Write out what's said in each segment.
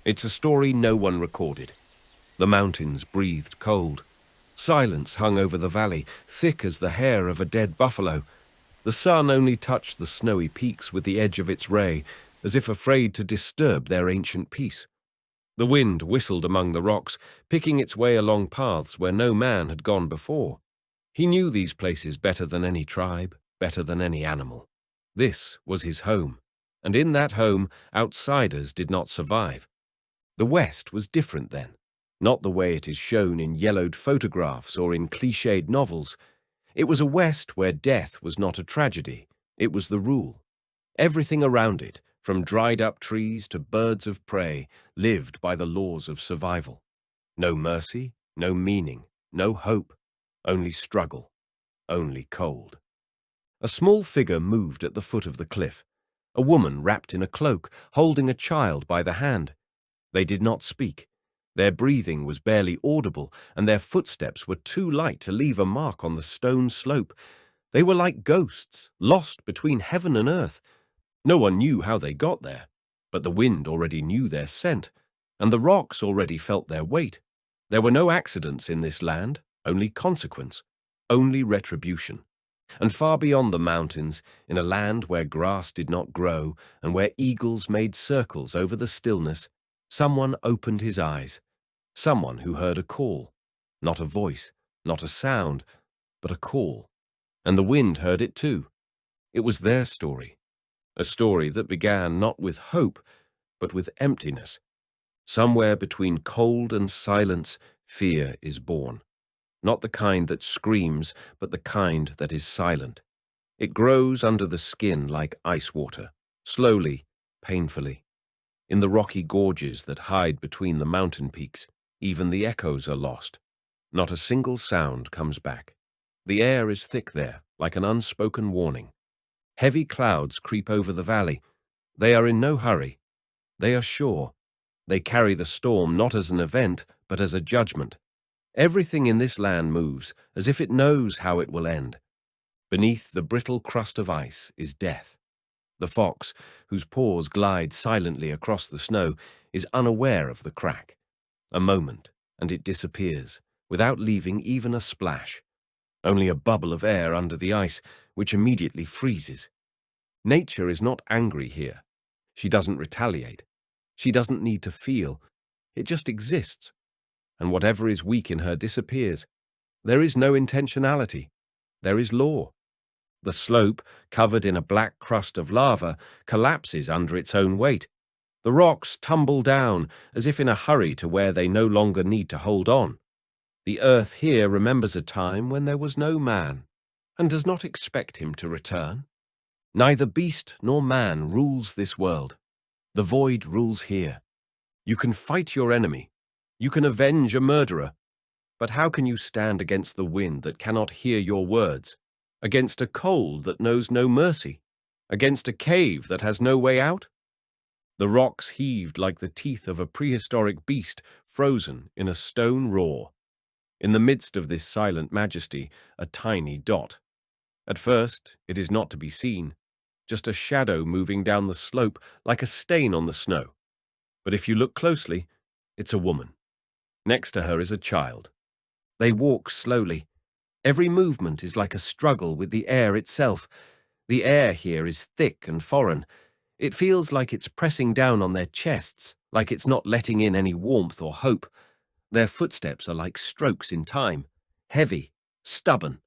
It's a story no one recorded. The mountains breathed cold. Silence hung over the valley, thick as the hair of a dead buffalo. The sun only touched the snowy peaks with the edge of its ray, as if afraid to disturb their ancient peace. The wind whistled among the rocks, picking its way along paths where no man had gone before. He knew these places better than any tribe, better than any animal. This was his home, and in that home, outsiders did not survive. The West was different then, not the way it is shown in yellowed photographs or in cliched novels. It was a West where death was not a tragedy, it was the rule. Everything around it, from dried-up trees to birds of prey, lived by the laws of survival. No mercy, no meaning, no hope, only struggle, only cold. A small figure moved at the foot of the cliff, a woman wrapped in a cloak, holding a child by the hand. They did not speak. Their breathing was barely audible, and their footsteps were too light to leave a mark on the stone slope. They were like ghosts, lost between heaven and earth. No one knew how they got there, but the wind already knew their scent, and the rocks already felt their weight. There were no accidents in this land, only consequence, only retribution. And far beyond the mountains, in a land where grass did not grow and where eagles made circles over the stillness, someone opened his eyes. Someone who heard a call, not a voice, not a sound, but a call. And the wind heard it too. It was their story, a story that began not with hope, but with emptiness. Somewhere between cold and silence, fear is born. Not the kind that screams, but the kind that is silent. It grows under the skin like ice water, slowly, painfully. In the rocky gorges that hide between the mountain peaks, even the echoes are lost. Not a single sound comes back. The air is thick there, like an unspoken warning. Heavy clouds creep over the valley. They are in no hurry. They are sure. They carry the storm not as an event, but as a judgment. Everything in this land moves, as if it knows how it will end. Beneath the brittle crust of ice is death. The fox, whose paws glide silently across the snow, is unaware of the crack. A moment, and it disappears, without leaving even a splash. Only a bubble of air under the ice, which immediately freezes. Nature is not angry here. She doesn't retaliate. She doesn't need to feel. It just exists. And whatever is weak in her disappears. There is no intentionality. There is law. The slope, covered in a black crust of lava, collapses under its own weight. The rocks tumble down, as if in a hurry to where they no longer need to hold on. The earth here remembers a time when there was no man, and does not expect him to return. Neither beast nor man rules this world. The void rules here. You can fight your enemy. You can avenge a murderer. But how can you stand against the wind that cannot hear your words? Against a cold that knows no mercy? Against a cave that has no way out? The rocks heaved like the teeth of a prehistoric beast frozen in a stone roar. In the midst of this silent majesty, a tiny dot. At first, it is not to be seen, just a shadow moving down the slope like a stain on the snow. But if you look closely, it's a woman. Next to her is a child. They walk slowly. Every movement is like a struggle with the air itself. The air here is thick and foreign. It feels like it's pressing down on their chests, like it's not letting in any warmth or hope. Their footsteps are like strokes in time, heavy, stubborn.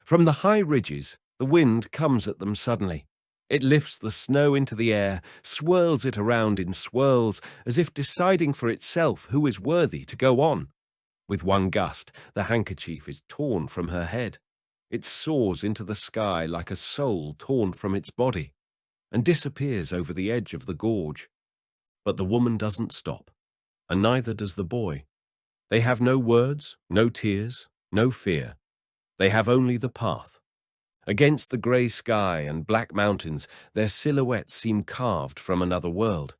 From the high ridges, the wind comes at them suddenly. It lifts the snow into the air, swirls it around in swirls, as if deciding for itself who is worthy to go on. With one gust, the handkerchief is torn from her head. It soars into the sky like a soul torn from its body, and disappears over the edge of the gorge. But the woman doesn't stop, and neither does the boy. They have no words, no tears, no fear. They have only the path. Against the grey sky and black mountains, their silhouettes seem carved from another world,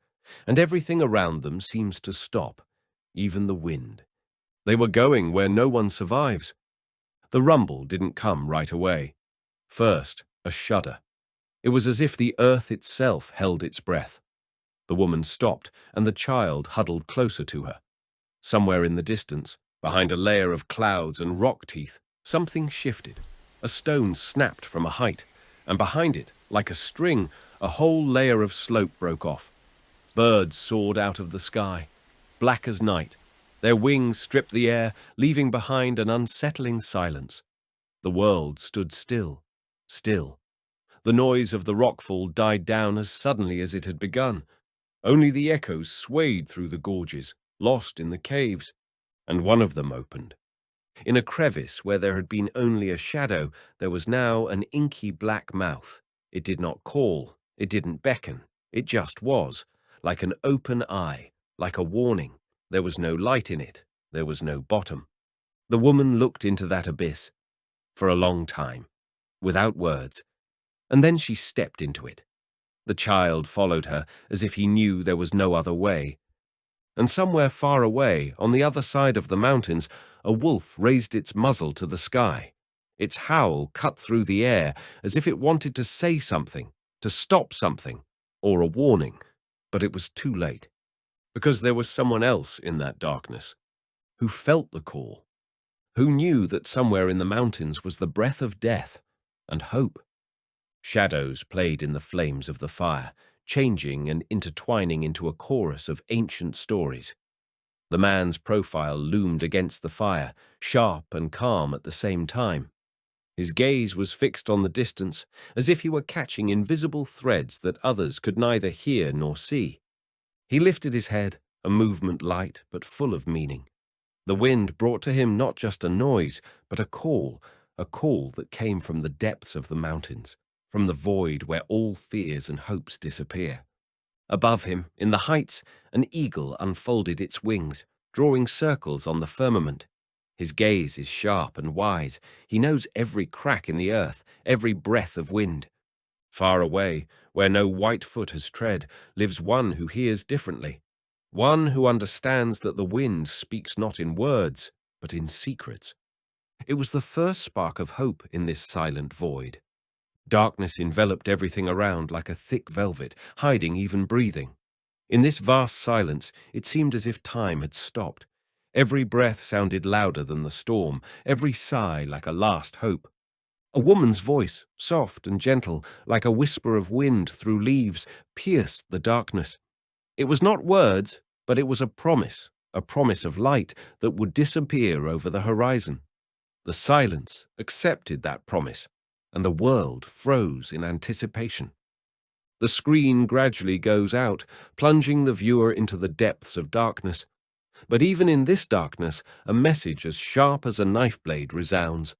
and everything around them seems to stop, even the wind. They were going where no one survives. The rumble didn't come right away. First, a shudder. It was as if the earth itself held its breath. The woman stopped, and the child huddled closer to her. Somewhere in the distance, behind a layer of clouds and rock teeth, something shifted. A stone snapped from a height, and behind it, like a string, a whole layer of slope broke off. Birds soared out of the sky, black as night. Their wings stripped the air, leaving behind an unsettling silence. The world stood still, still. The noise of the rockfall died down as suddenly as it had begun. Only the echoes swayed through the gorges, lost in the caves, and one of them opened. In a crevice where there had been only a shadow, there was now an inky black mouth. It did not call, it didn't beckon, it just was, like an open eye, like a warning. There was no light in it, there was no bottom. The woman looked into that abyss for a long time, without words, and then she stepped into it. The child followed her as if he knew there was no other way. And somewhere far away, on the other side of the mountains, a wolf raised its muzzle to the sky. Its howl cut through the air as if it wanted to say something, to stop something, or a warning. But it was too late, because there was someone else in that darkness who felt the call, who knew that somewhere in the mountains was the breath of death and hope. Shadows played in the flames of the fire, changing and intertwining into a chorus of ancient stories. The man's profile loomed against the fire, sharp and calm at the same time. His gaze was fixed on the distance, as if he were catching invisible threads that others could neither hear nor see. He lifted his head, a movement light but full of meaning. The wind brought to him not just a noise, but a call that came from the depths of the mountains, from the void where all fears and hopes disappear. Above him, in the heights, an eagle unfolded its wings, drawing circles on the firmament. His gaze is sharp and wise. He knows every crack in the earth, every breath of wind. Far away, where no white foot has tread, lives one who hears differently, one who understands that the wind speaks not in words, but in secrets. It was the first spark of hope in this silent void. Darkness enveloped everything around like a thick velvet, hiding even breathing. In this vast silence, it seemed as if time had stopped. Every breath sounded louder than the storm, every sigh like a last hope. A woman's voice, soft and gentle, like a whisper of wind through leaves, pierced the darkness. It was not words, but it was a promise of light that would disappear over the horizon. The silence accepted that promise, and the world froze in anticipation. The screen gradually goes out, plunging the viewer into the depths of darkness. But even in this darkness, a message as sharp as a knife blade resounds.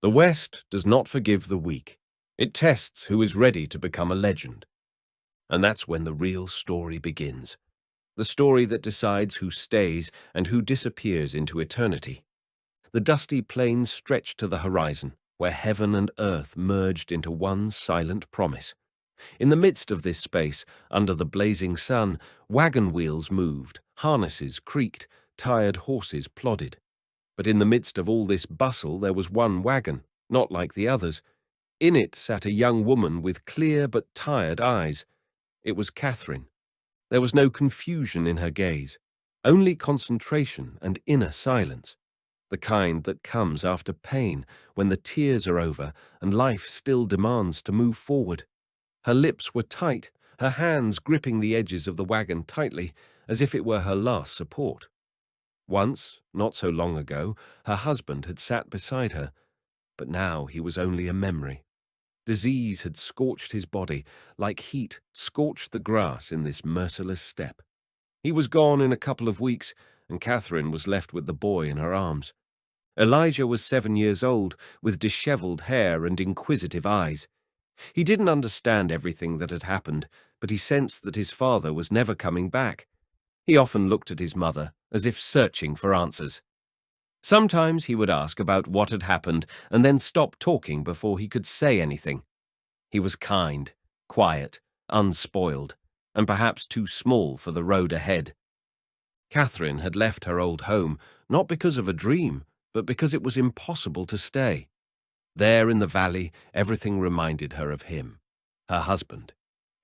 The West does not forgive the weak. It tests who is ready to become a legend. And that's when the real story begins. The story that decides who stays and who disappears into eternity. The dusty plains stretched to the horizon, where heaven and earth merged into one silent promise. In the midst of this space, under the blazing sun, wagon wheels moved, harnesses creaked, tired horses plodded. But in the midst of all this bustle there was one wagon, not like the others. In it sat a young woman with clear but tired eyes. It was Catherine. There was no confusion in her gaze, only concentration and inner silence, the kind that comes after pain, when the tears are over and life still demands to move forward. Her lips were tight, her hands gripping the edges of the wagon tightly, as if it were her last support. Once, not so long ago, her husband had sat beside her, but now he was only a memory. Disease had scorched his body, like heat scorched the grass in this merciless steppe. He was gone in a couple of weeks, and Catherine was left with the boy in her arms. Elijah was 7 years old, with dishevelled hair and inquisitive eyes. He didn't understand everything that had happened, but he sensed that his father was never coming back. He often looked at his mother, as if searching for answers. Sometimes he would ask about what had happened and then stop talking before he could say anything. He was kind, quiet, unspoiled, and perhaps too small for the road ahead. Catherine had left her old home, not because of a dream, but because it was impossible to stay. There in the valley, everything reminded her of him, her husband.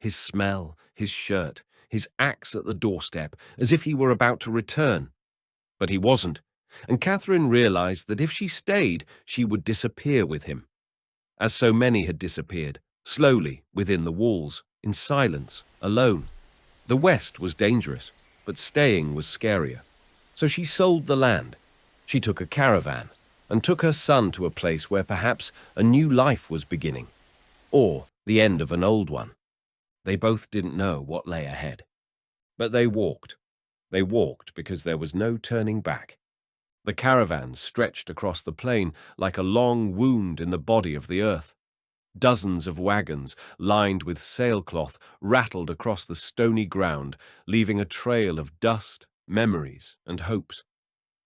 His smell, his shirt, his axe at the doorstep, as if he were about to return. But he wasn't, and Catherine realized that if she stayed, she would disappear with him. As so many had disappeared, slowly, within the walls, in silence, alone. The West was dangerous, but staying was scarier. So she sold the land. She took a caravan and took her son to a place where perhaps a new life was beginning, or the end of an old one. They both didn't know what lay ahead. But they walked. They walked because there was no turning back. The caravan stretched across the plain like a long wound in the body of the earth. Dozens of wagons, lined with sailcloth, rattled across the stony ground, leaving a trail of dust, memories, and hopes.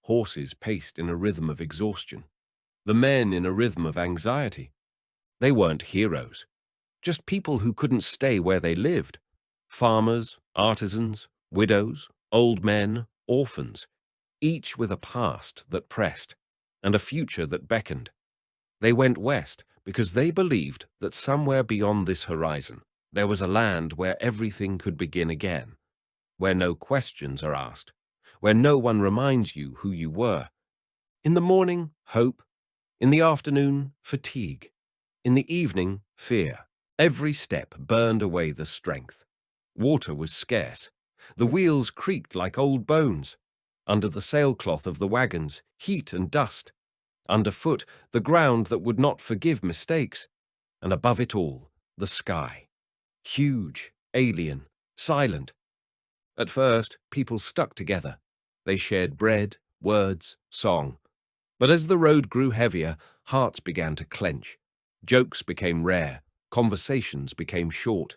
Horses paced in a rhythm of exhaustion. The men in a rhythm of anxiety. They weren't heroes, just people who couldn't stay where they lived. Farmers, artisans, widows, old men, orphans, each with a past that pressed and a future that beckoned. They went west because they believed that somewhere beyond this horizon there was a land where everything could begin again, where no questions are asked, where no one reminds you who you were. In the morning, hope. In the afternoon, fatigue. In the evening, fear. Every step burned away the strength. Water was scarce. The wheels creaked like old bones. Under the sailcloth of the wagons, heat and dust. Underfoot, the ground that would not forgive mistakes. And above it all, the sky. Huge, alien, silent. At first, people stuck together. They shared bread, words, song. But as the road grew heavier, hearts began to clench. Jokes became rare. Conversations became short.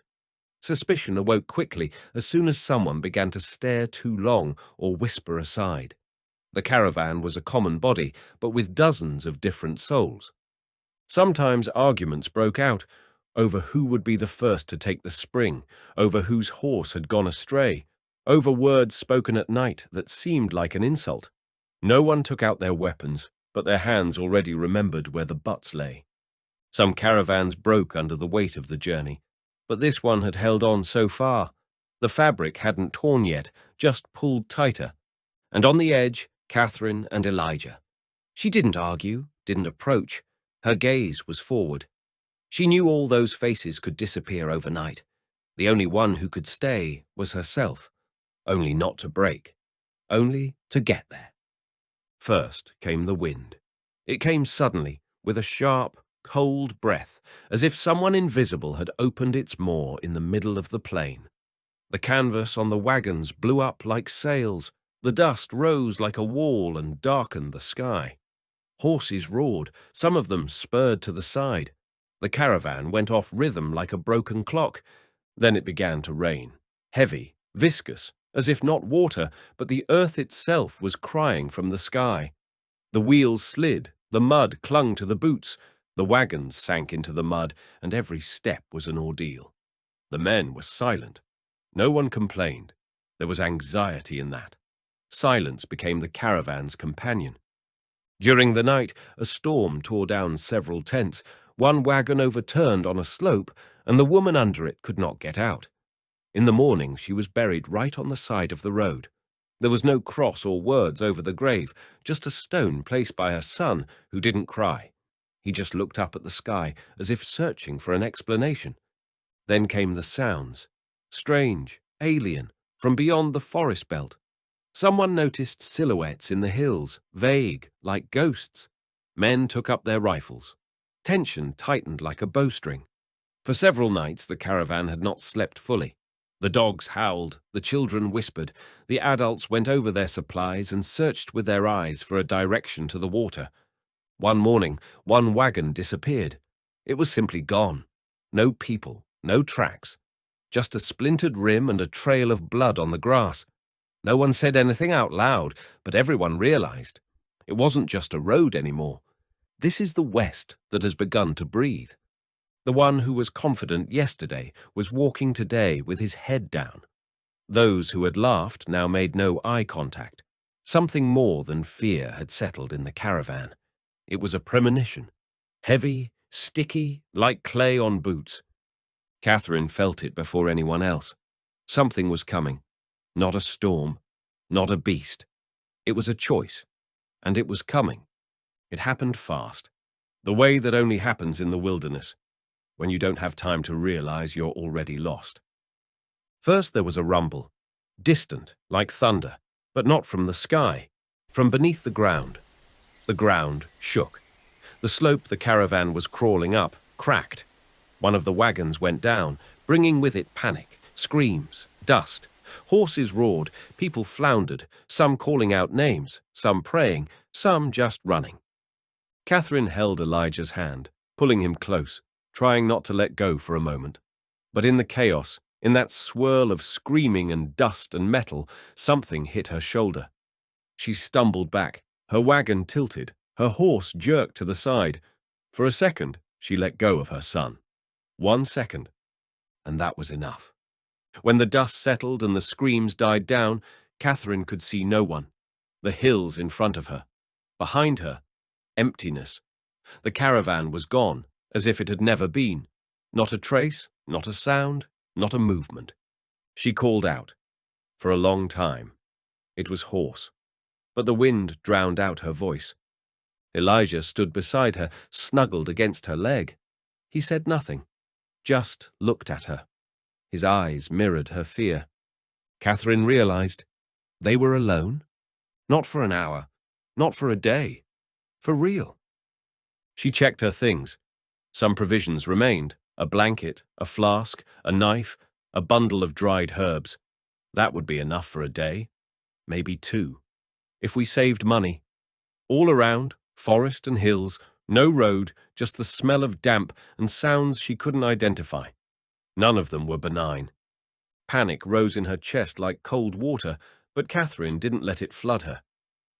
Suspicion awoke quickly as soon as someone began to stare too long or whisper aside. The caravan was a common body, but with dozens of different souls. Sometimes arguments broke out over who would be the first to take the spring, over whose horse had gone astray, over words spoken at night that seemed like an insult. No one took out their weapons, but their hands already remembered where the butts lay. Some caravans broke under the weight of the journey, but this one had held on so far. The fabric hadn't torn yet, just pulled tighter. And on the edge, Catherine and Elijah. She didn't argue, didn't approach. Her gaze was forward. She knew all those faces could disappear overnight. The only one who could stay was herself. Only not to break. Only to get there. First came the wind. It came suddenly, with a sharp, cold breath, as if someone invisible had opened its maw in the middle of the plain. The canvas on the wagons blew up like sails. The dust rose like a wall and darkened the sky. Horses roared, some of them spurred to the side. The caravan went off rhythm like a broken clock. Then it began to rain, heavy, viscous, as if not water, but the earth itself was crying from the sky. The wheels slid, the mud clung to the boots, the wagons sank into the mud, and every step was an ordeal. The men were silent. No one complained. There was anxiety in that. Silence became the caravan's companion. During the night, a storm tore down several tents. One wagon overturned on a slope, and the woman under it could not get out. In the morning, she was buried right on the side of the road. There was no cross or words over the grave, just a stone placed by her son, who didn't cry. He just looked up at the sky, as if searching for an explanation. Then came the sounds, strange, alien, from beyond the forest belt. Someone noticed silhouettes in the hills, vague, like ghosts. Men took up their rifles. Tension tightened like a bowstring. For several nights, the caravan had not slept fully. The dogs howled, the children whispered, the adults went over their supplies and searched with their eyes for a direction to the water. One morning, one wagon disappeared. It was simply gone. No people, no tracks. Just a splintered rim and a trail of blood on the grass. No one said anything out loud, but everyone realized. It wasn't just a road anymore. This is the West that has begun to breathe. The one who was confident yesterday was walking today with his head down. Those who had laughed now made no eye contact. Something more than fear had settled in the caravan. It was a premonition. Heavy, sticky, like clay on boots. Catherine felt it before anyone else. Something was coming. Not a storm, not a beast. It was a choice, and it was coming. It happened fast, the way that only happens in the wilderness, when you don't have time to realize you're already lost. First there was a rumble, distant, like thunder, but not from the sky, from beneath the ground. The ground shook. The slope the caravan was crawling up cracked. One of the wagons went down, bringing with it panic, screams, dust. Horses roared, people floundered, some calling out names, some praying, some just running. Catherine held Elijah's hand, pulling him close, trying not to let go for a moment. But in the chaos, in that swirl of screaming and dust and metal, something hit her shoulder. She stumbled back, her wagon tilted, her horse jerked to the side. For a second, she let go of her son. 1 second, and that was enough. When the dust settled and the screams died down, Catherine could see no one. The hills in front of her. Behind her, emptiness. The caravan was gone, as if it had never been. Not a trace, not a sound, not a movement. She called out. For a long time. It was hoarse, but the wind drowned out her voice. Elijah stood beside her, snuggled against her leg. He said nothing, just looked at her. His eyes mirrored her fear. Catherine realized they were alone. Not for an hour, not for a day, for real. She checked her things. Some provisions remained, a blanket, a flask, a knife, a bundle of dried herbs. That would be enough for a day, maybe 2. If we saved money. All around, forest and hills, no road, just the smell of damp and sounds she couldn't identify. None of them were benign. Panic rose in her chest like cold water, but Catherine didn't let it flood her.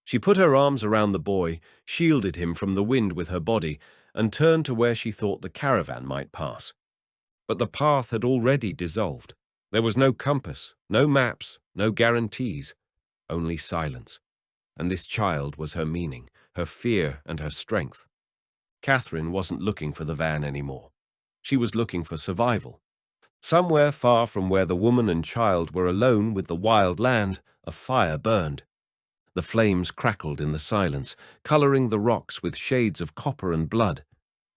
She put her arms around the boy, shielded him from the wind with her body, and turned to where she thought the caravan might pass. But the path had already dissolved. There was no compass, no maps, no guarantees, only silence. And this child was her meaning, her fear and her strength. Catherine wasn't looking for the van anymore. She was looking for survival. Somewhere far from where the woman and child were alone with the wild land, a fire burned. The flames crackled in the silence, coloring the rocks with shades of copper and blood.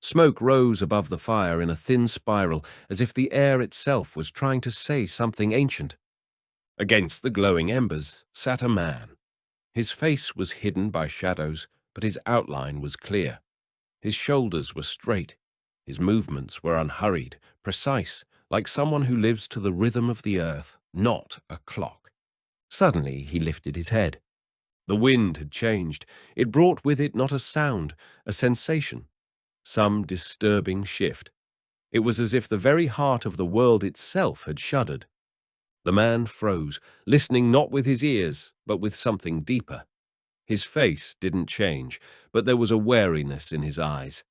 Smoke rose above the fire in a thin spiral, as if the air itself was trying to say something ancient. Against the glowing embers sat a man. His face was hidden by shadows, but his outline was clear. His shoulders were straight. His movements were unhurried, precise, like someone who lives to the rhythm of the earth, not a clock. Suddenly he lifted his head. The wind had changed. It brought with it not a sound, a sensation, some disturbing shift. It was as if the very heart of the world itself had shuddered. The man froze, listening not with his ears, but with something deeper. His face didn't change, but there was a wariness in his eyes.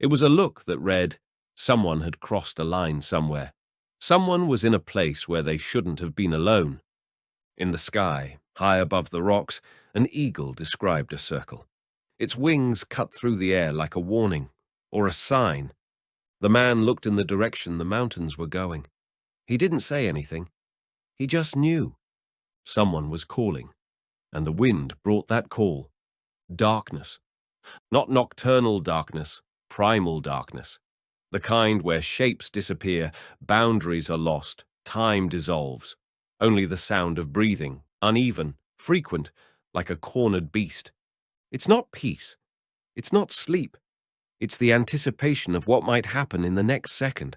It was a look that read, someone had crossed a line somewhere. Someone was in a place where they shouldn't have been alone. In the sky, high above the rocks, an eagle described a circle. Its wings cut through the air like a warning, or a sign. The man looked in the direction the mountains were going. He didn't say anything. He just knew. Someone was calling, and the wind brought that call. Darkness. Not nocturnal darkness, primal darkness. The kind where shapes disappear, boundaries are lost, time dissolves. Only the sound of breathing, uneven, frequent, like a cornered beast. It's not peace. It's not sleep. It's the anticipation of what might happen in the next second.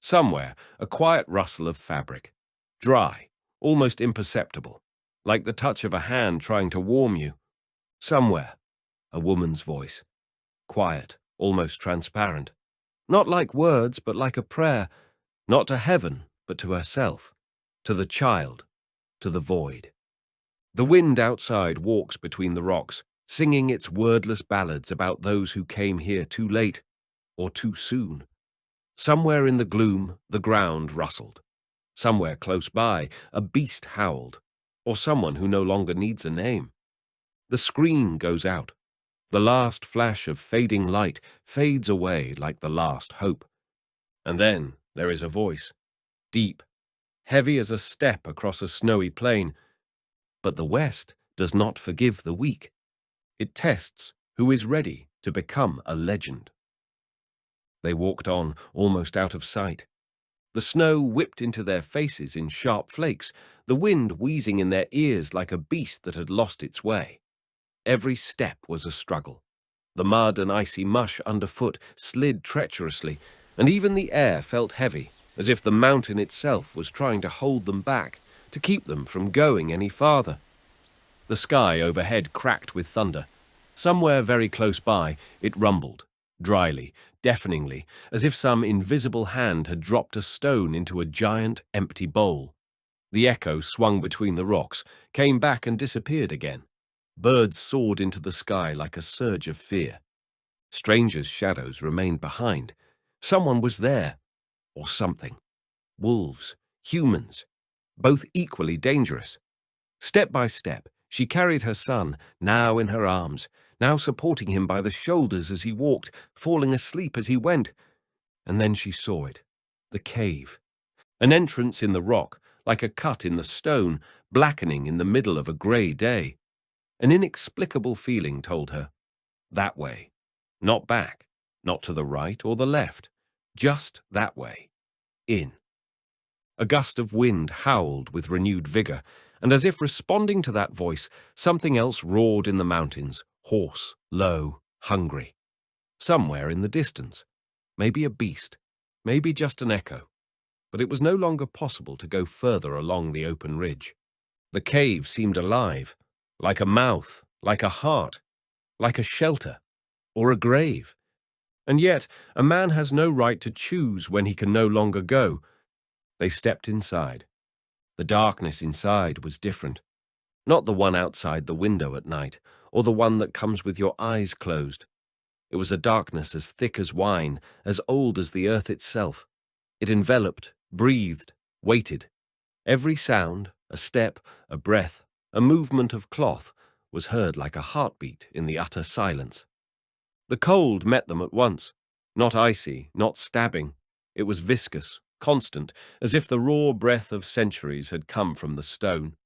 Somewhere, a quiet rustle of fabric. Dry, almost imperceptible, like the touch of a hand trying to warm you. Somewhere, a woman's voice. Quiet, almost transparent. Not like words, but like a prayer. Not to heaven, but to herself. To the child. To the void. The wind outside walks between the rocks, singing its wordless ballads about those who came here too late, or too soon. Somewhere in the gloom, the ground rustled. Somewhere close by, a beast howled, or someone who no longer needs a name. The screen goes out. The last flash of fading light fades away like the last hope. And then there is a voice, deep, heavy as a step across a snowy plain. But the West does not forgive the weak. It tests who is ready to become a legend. They walked on, almost out of sight. The snow whipped into their faces in sharp flakes, the wind wheezing in their ears like a beast that had lost its way. Every step was a struggle. The mud and icy mush underfoot slid treacherously, and even the air felt heavy, as if the mountain itself was trying to hold them back, to keep them from going any farther. The sky overhead cracked with thunder. Somewhere very close by, it rumbled, dryly, deafeningly, as if some invisible hand had dropped a stone into a giant, empty bowl. The echo swung between the rocks, came back and disappeared again. Birds soared into the sky like a surge of fear. Strangers' shadows remained behind. Someone was there, or something. Wolves, humans, both equally dangerous. Step by step, she carried her son, now in her arms, now supporting him by the shoulders as he walked, falling asleep as he went. And then she saw it, the cave. An entrance in the rock, like a cut in the stone, blackening in the middle of a grey day. An inexplicable feeling told her, that way, not back, not to the right or the left, just that way, in. A gust of wind howled with renewed vigour, and as if responding to that voice, something else roared in the mountains, hoarse, low, hungry. Somewhere in the distance, maybe a beast, maybe just an echo, but it was no longer possible to go further along the open ridge. The cave seemed alive, like a mouth, like a heart, like a shelter, or a grave. And yet, a man has no right to choose when he can no longer go. They stepped inside. The darkness inside was different. Not the one outside the window at night, or the one that comes with your eyes closed. It was a darkness as thick as wine, as old as the earth itself. It enveloped, breathed, waited. Every sound, a step, a breath, a movement of cloth, was heard like a heartbeat in the utter silence. The cold met them at once. Not icy, not stabbing. It was viscous, constant, as if the raw breath of centuries had come from the stone.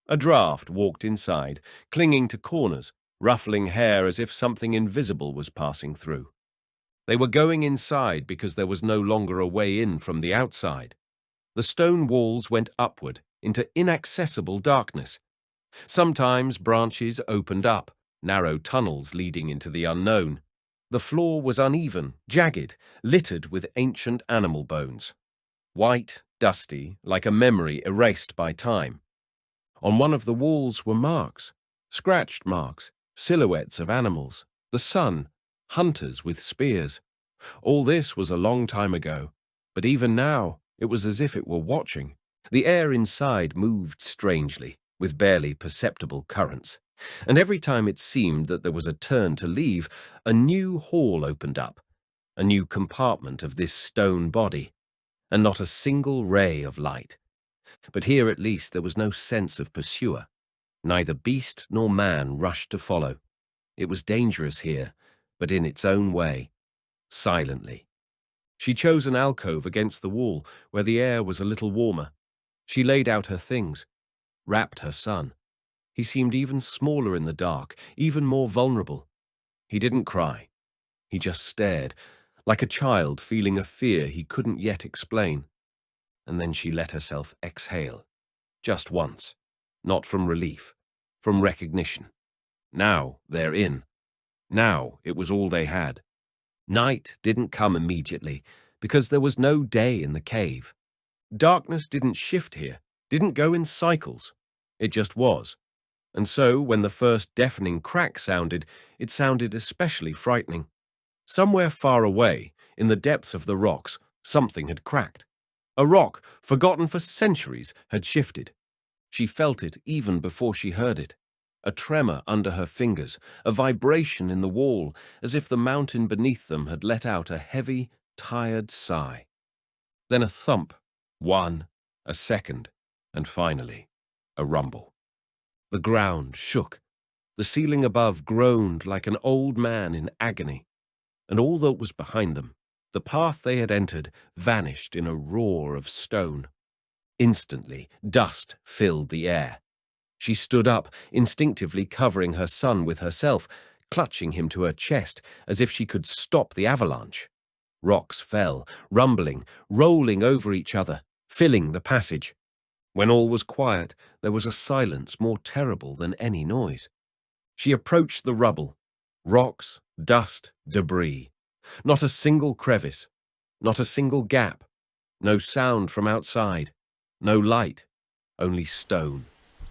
A draught walked inside, clinging to corners, ruffling hair as if something invisible was passing through. They were going inside because there was no longer a way in from the outside. The stone walls went upward into inaccessible darkness. Sometimes branches opened up, narrow tunnels leading into the unknown. The floor was uneven, jagged, littered with ancient animal bones. White, dusty, like a memory erased by time. On one of the walls were marks, scratched marks, silhouettes of animals, the sun, hunters with spears. All this was a long time ago, but even now it was as if it were watching. The air inside moved strangely, with barely perceptible currents, and every time it seemed that there was a turn to leave, a new hall opened up, a new compartment of this stone body, and not a single ray of light. But here at least there was no sense of pursuer. Neither beast nor man rushed to follow. It was dangerous here, but in its own way, silently. She chose an alcove against the wall, where the air was a little warmer. She laid out her things, wrapped her son. He seemed even smaller in the dark, even more vulnerable. He didn't cry. He just stared, like a child feeling a fear he couldn't yet explain. And then she let herself exhale. Just once. Not from relief, from recognition. Now they're in. Now it was all they had. Night didn't come immediately, because there was no day in the cave. Darkness didn't shift here, didn't go in cycles. It just was. And so, when the first deafening crack sounded, it sounded especially frightening. Somewhere far away, in the depths of the rocks, something had cracked. A rock, forgotten for centuries, had shifted. She felt it even before she heard it. A tremor under her fingers, a vibration in the wall, as if the mountain beneath them had let out a heavy, tired sigh. Then a thump, one, a second, and finally, a rumble. The ground shook. The ceiling above groaned like an old man in agony. And all that was behind them, the path they had entered, vanished in a roar of stone. Instantly, dust filled the air. She stood up, instinctively covering her son with herself, clutching him to her chest as if she could stop the avalanche. Rocks fell, rumbling, rolling over each other, filling the passage. When all was quiet, there was a silence more terrible than any noise. She approached the rubble. Rocks, dust, debris. Not a single crevice. Not a single gap. No sound from outside. No light. Only stone.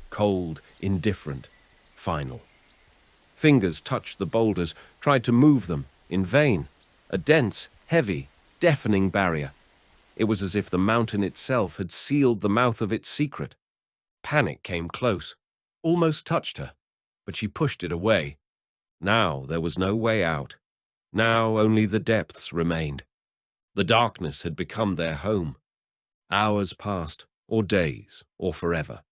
Cold, indifferent, final. Fingers touched the boulders, tried to move them, in vain. A dense, heavy, deafening barrier. It was as if the mountain itself had sealed the mouth of its secret. Panic came close, almost touched her, but she pushed it away. Now there was no way out. Now only the depths remained. The darkness had become their home. Hours passed, or days, or forever.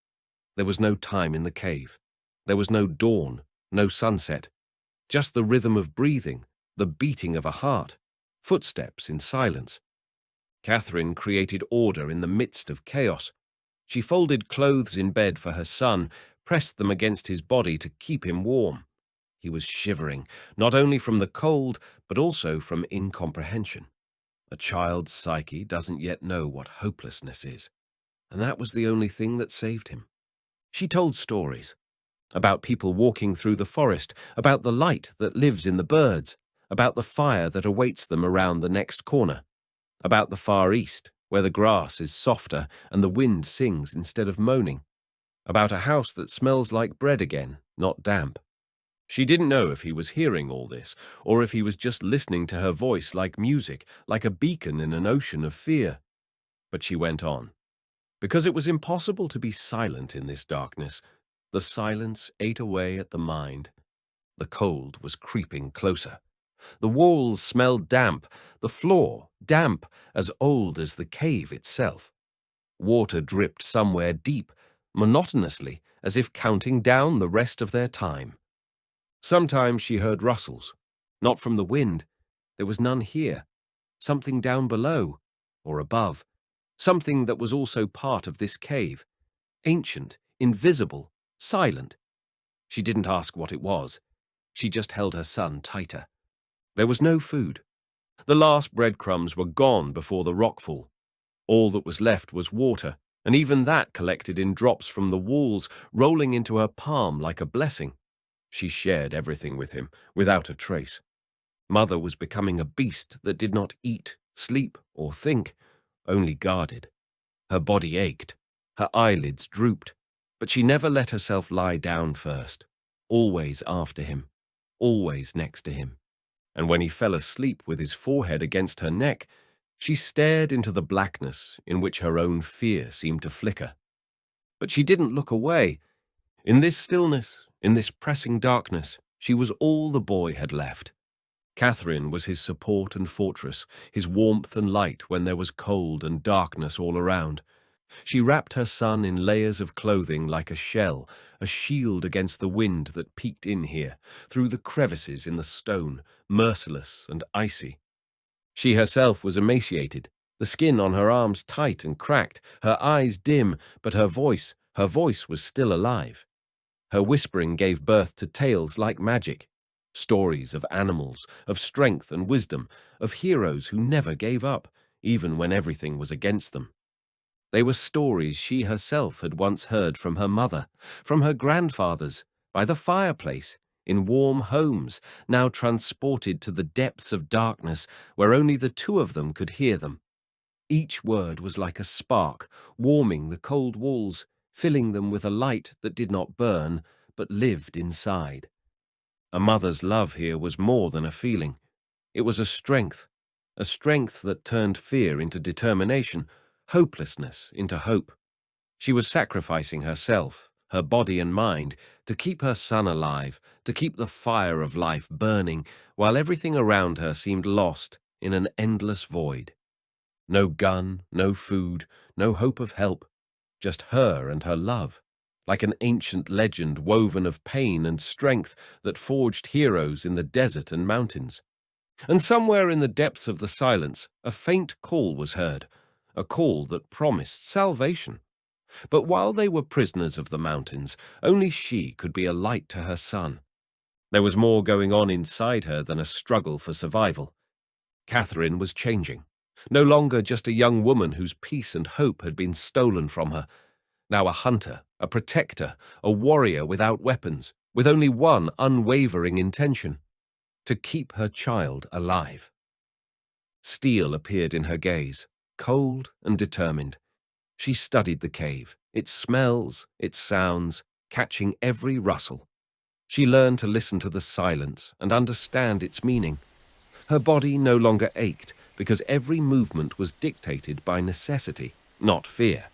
There was no time in the cave. There was no dawn, no sunset. Just the rhythm of breathing, the beating of a heart, footsteps in silence. Catherine created order in the midst of chaos. She folded clothes in bed for her son, pressed them against his body to keep him warm. He was shivering, not only from the cold, but also from incomprehension. A child's psyche doesn't yet know what hopelessness is, and that was the only thing that saved him. She told stories about people walking through the forest, about the light that lives in the birds, about the fire that awaits them around the next corner, about the Far East, where the grass is softer and the wind sings instead of moaning, about a house that smells like bread again, not damp. She didn't know if he was hearing all this, or if he was just listening to her voice like music, like a beacon in an ocean of fear. But she went on. Because it was impossible to be silent in this darkness, the silence ate away at the mind. The cold was creeping closer. The walls smelled damp, the floor damp, as old as the cave itself. Water dripped somewhere deep, monotonously, as if counting down the rest of their time. Sometimes she heard rustles, not from the wind. There was none here. Something down below, or above. Something that was also part of this cave. Ancient, invisible, silent. She didn't ask what it was. She just held her son tighter. There was no food. The last breadcrumbs were gone before the rockfall. All that was left was water, and even that collected in drops from the walls, rolling into her palm like a blessing. She shared everything with him, without a trace. Mother was becoming a beast that did not eat, sleep, or think, only guarded. Her body ached, her eyelids drooped, but she never let herself lie down first, always after him, always next to him. And when he fell asleep with his forehead against her neck, she stared into the blackness in which her own fear seemed to flicker. But she didn't look away. In this stillness, in this pressing darkness, she was all the boy had left. Catherine was his support and fortress, his warmth and light when there was cold and darkness all around. She wrapped her son in layers of clothing like a shell, a shield against the wind that peeked in here, through the crevices in the stone, merciless and icy. She herself was emaciated, the skin on her arms tight and cracked, her eyes dim, but her voice was still alive. Her whispering gave birth to tales like magic. Stories of animals, of strength and wisdom, of heroes who never gave up, even when everything was against them. They were stories she herself had once heard from her mother, from her grandfathers, by the fireplace, in warm homes, now transported to the depths of darkness where only the two of them could hear them. Each word was like a spark, warming the cold walls, filling them with a light that did not burn, but lived inside. A mother's love here was more than a feeling. It was a strength that turned fear into determination, hopelessness into hope. She was sacrificing herself, her body and mind, to keep her son alive, to keep the fire of life burning, while everything around her seemed lost in an endless void. No gun, no food, no hope of help, just her and her love, like an ancient legend woven of pain and strength that forged heroes in the desert and mountains. And somewhere in the depths of the silence, a faint call was heard, a call that promised salvation. But while they were prisoners of the mountains, only she could be a light to her son. There was more going on inside her than a struggle for survival. Catherine was changing. No longer just a young woman whose peace and hope had been stolen from her. Now a hunter, a protector, a warrior without weapons, with only one unwavering intention: to keep her child alive. Steel appeared in her gaze, cold and determined. She studied the cave, its smells, its sounds, catching every rustle. She learned to listen to the silence and understand its meaning. Her body no longer ached because every movement was dictated by necessity, not fear.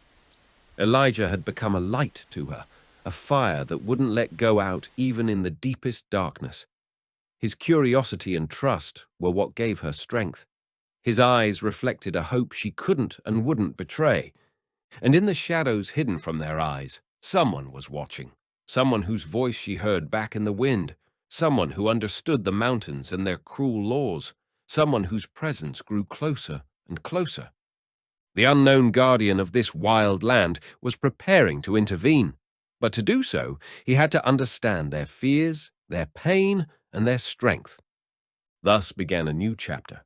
Elijah had become a light to her, a fire that wouldn't let go out even in the deepest darkness. His curiosity and trust were what gave her strength. His eyes reflected a hope she couldn't and wouldn't betray. And in the shadows hidden from their eyes, someone was watching, someone whose voice she heard back in the wind, someone who understood the mountains and their cruel laws, someone whose presence grew closer and closer. The unknown guardian of this wild land was preparing to intervene, but to do so, he had to understand their fears, their pain, and their strength. Thus began a new chapter,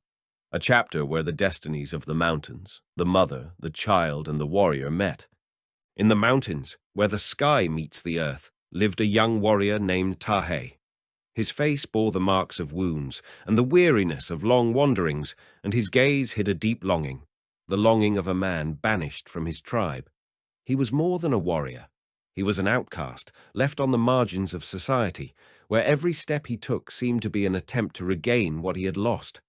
a chapter where the destinies of the mountains, the mother, the child, and the warrior met. In the mountains, where the sky meets the earth, lived a young warrior named Tahe. His face bore the marks of wounds and the weariness of long wanderings, and his gaze hid a deep longing, the longing of a man banished from his tribe. He was more than a warrior. He was an outcast, left on the margins of society, where every step he took seemed to be an attempt to regain what he had lost.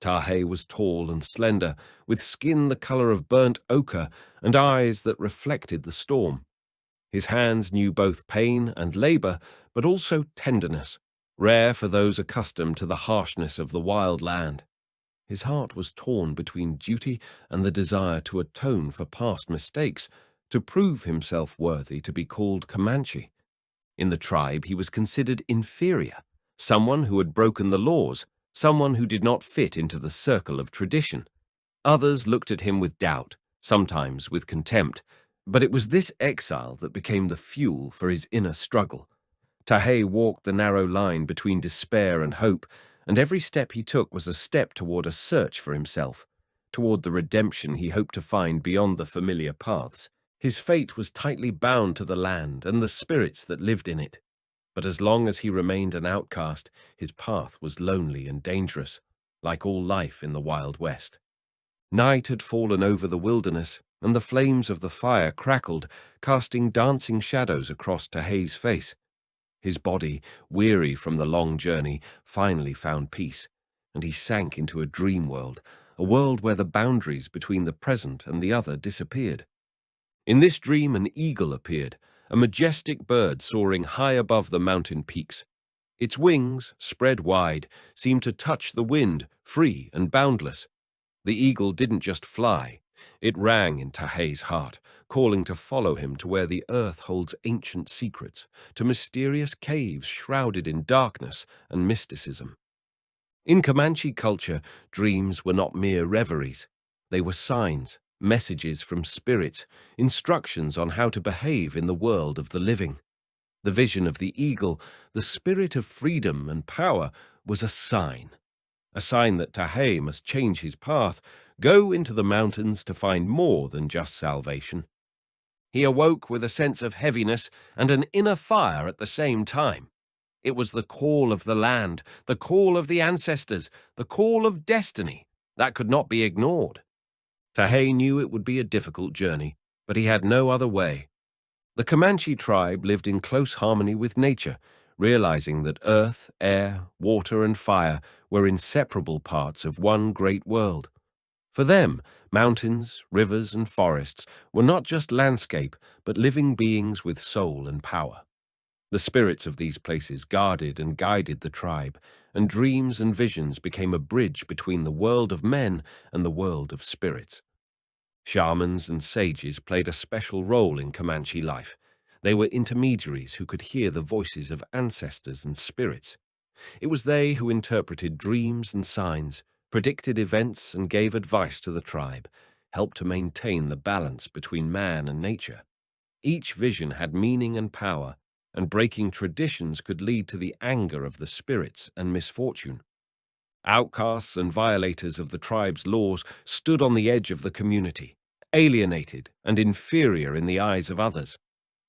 Tahe was tall and slender, with skin the color of burnt ochre and eyes that reflected the storm. His hands knew both pain and labor, but also tenderness, rare for those accustomed to the harshness of the wild land. His heart was torn between duty and the desire to atone for past mistakes, to prove himself worthy to be called Comanche. In the tribe, he was considered inferior, someone who had broken the laws, someone who did not fit into the circle of tradition. Others looked at him with doubt, sometimes with contempt, but it was this exile that became the fuel for his inner struggle. Tahe walked the narrow line between despair and hope, and every step he took was a step toward a search for himself, toward the redemption he hoped to find beyond the familiar paths. His fate was tightly bound to the land and the spirits that lived in it. But as long as he remained an outcast, his path was lonely and dangerous, like all life in the Wild West. Night had fallen over the wilderness, and the flames of the fire crackled, casting dancing shadows across Tahe's face. His body, weary from the long journey, finally found peace, and he sank into a dream world, a world where the boundaries between the present and the other disappeared. In this dream an eagle appeared, a majestic bird soaring high above the mountain peaks. Its wings, spread wide, seemed to touch the wind, free and boundless. The eagle didn't just fly. It rang in Tahe's heart, calling to follow him to where the earth holds ancient secrets, to mysterious caves shrouded in darkness and mysticism. In Comanche culture, dreams were not mere reveries. They were signs, messages from spirits, instructions on how to behave in the world of the living. The vision of the eagle, the spirit of freedom and power, was a sign that Tahe must change his path, go into the mountains to find more than just salvation. He awoke with a sense of heaviness and an inner fire at the same time. It was the call of the land, the call of the ancestors, the call of destiny that could not be ignored. Tahe knew it would be a difficult journey, but he had no other way. The Comanche tribe lived in close harmony with nature, realizing that earth, air, water, and fire were inseparable parts of one great world. For them, mountains, rivers, and forests were not just landscape, but living beings with soul and power. The spirits of these places guarded and guided the tribe, and dreams and visions became a bridge between the world of men and the world of spirits. Shamans and sages played a special role in Comanche life. They were intermediaries who could hear the voices of ancestors and spirits. It was they who interpreted dreams and signs, predicted events, and gave advice to the tribe, helped to maintain the balance between man and nature. Each vision had meaning and power, and breaking traditions could lead to the anger of the spirits and misfortune. Outcasts and violators of the tribe's laws stood on the edge of the community, alienated and inferior in the eyes of others.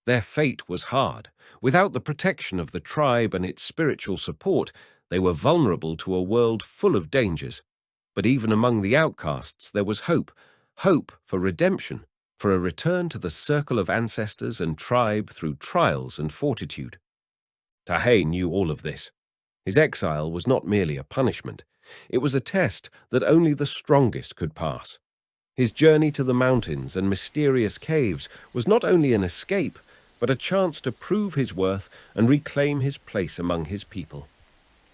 Their fate was hard. Without the protection of the tribe and its spiritual support, they were vulnerable to a world full of dangers. But even among the outcasts there was hope for redemption, for a return to the circle of ancestors and tribe through trials and fortitude. Tahei knew all of this. His exile was not merely a punishment. It was a test that only the strongest could pass. His journey to the mountains and mysterious caves was not only an escape, but a chance to prove his worth and reclaim his place among his people.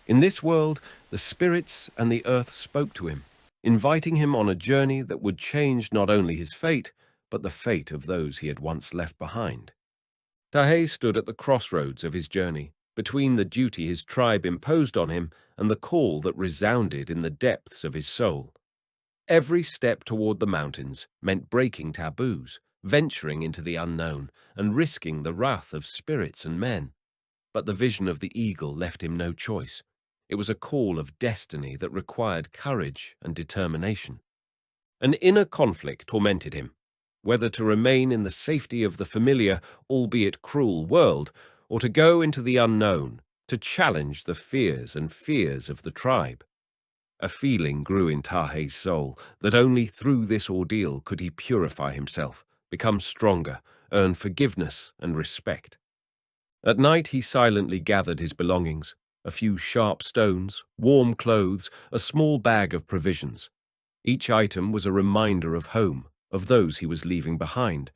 In this world, the spirits and the earth spoke to him, inviting him on a journey that would change not only his fate, but the fate of those he had once left behind. Tahei stood at the crossroads of his journey, between the duty his tribe imposed on him and the call that resounded in the depths of his soul. Every step toward the mountains meant breaking taboos, venturing into the unknown, and risking the wrath of spirits and men. But the vision of the eagle left him no choice. It was a call of destiny that required courage and determination. An inner conflict tormented him, whether to remain in the safety of the familiar, albeit cruel world, or to go into the unknown, to challenge the fears of the tribe. A feeling grew in Tahei's soul that only through this ordeal could he purify himself, become stronger, earn forgiveness and respect. At night he silently gathered his belongings, a few sharp stones, warm clothes, a small bag of provisions. Each item was a reminder of home, of those he was leaving behind.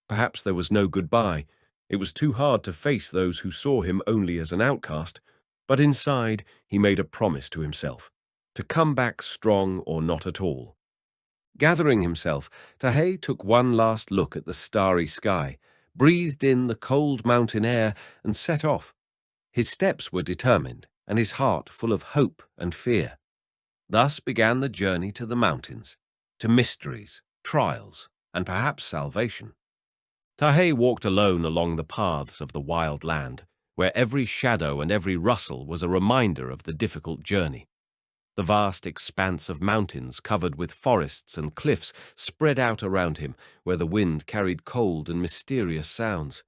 Perhaps there was no goodbye. It was too hard to face those who saw him only as an outcast, but inside he made a promise to himself, to come back strong or not at all. Gathering himself, Tahei took one last look at the starry sky, breathed in the cold mountain air, and set off. His steps were determined, and his heart full of hope and fear. Thus began the journey to the mountains, to mysteries, trials, and perhaps salvation. Tahei walked alone along the paths of the wild land, where every shadow and every rustle was a reminder of the difficult journey. The vast expanse of mountains covered with forests and cliffs spread out around him, where the wind carried cold and mysterious sounds.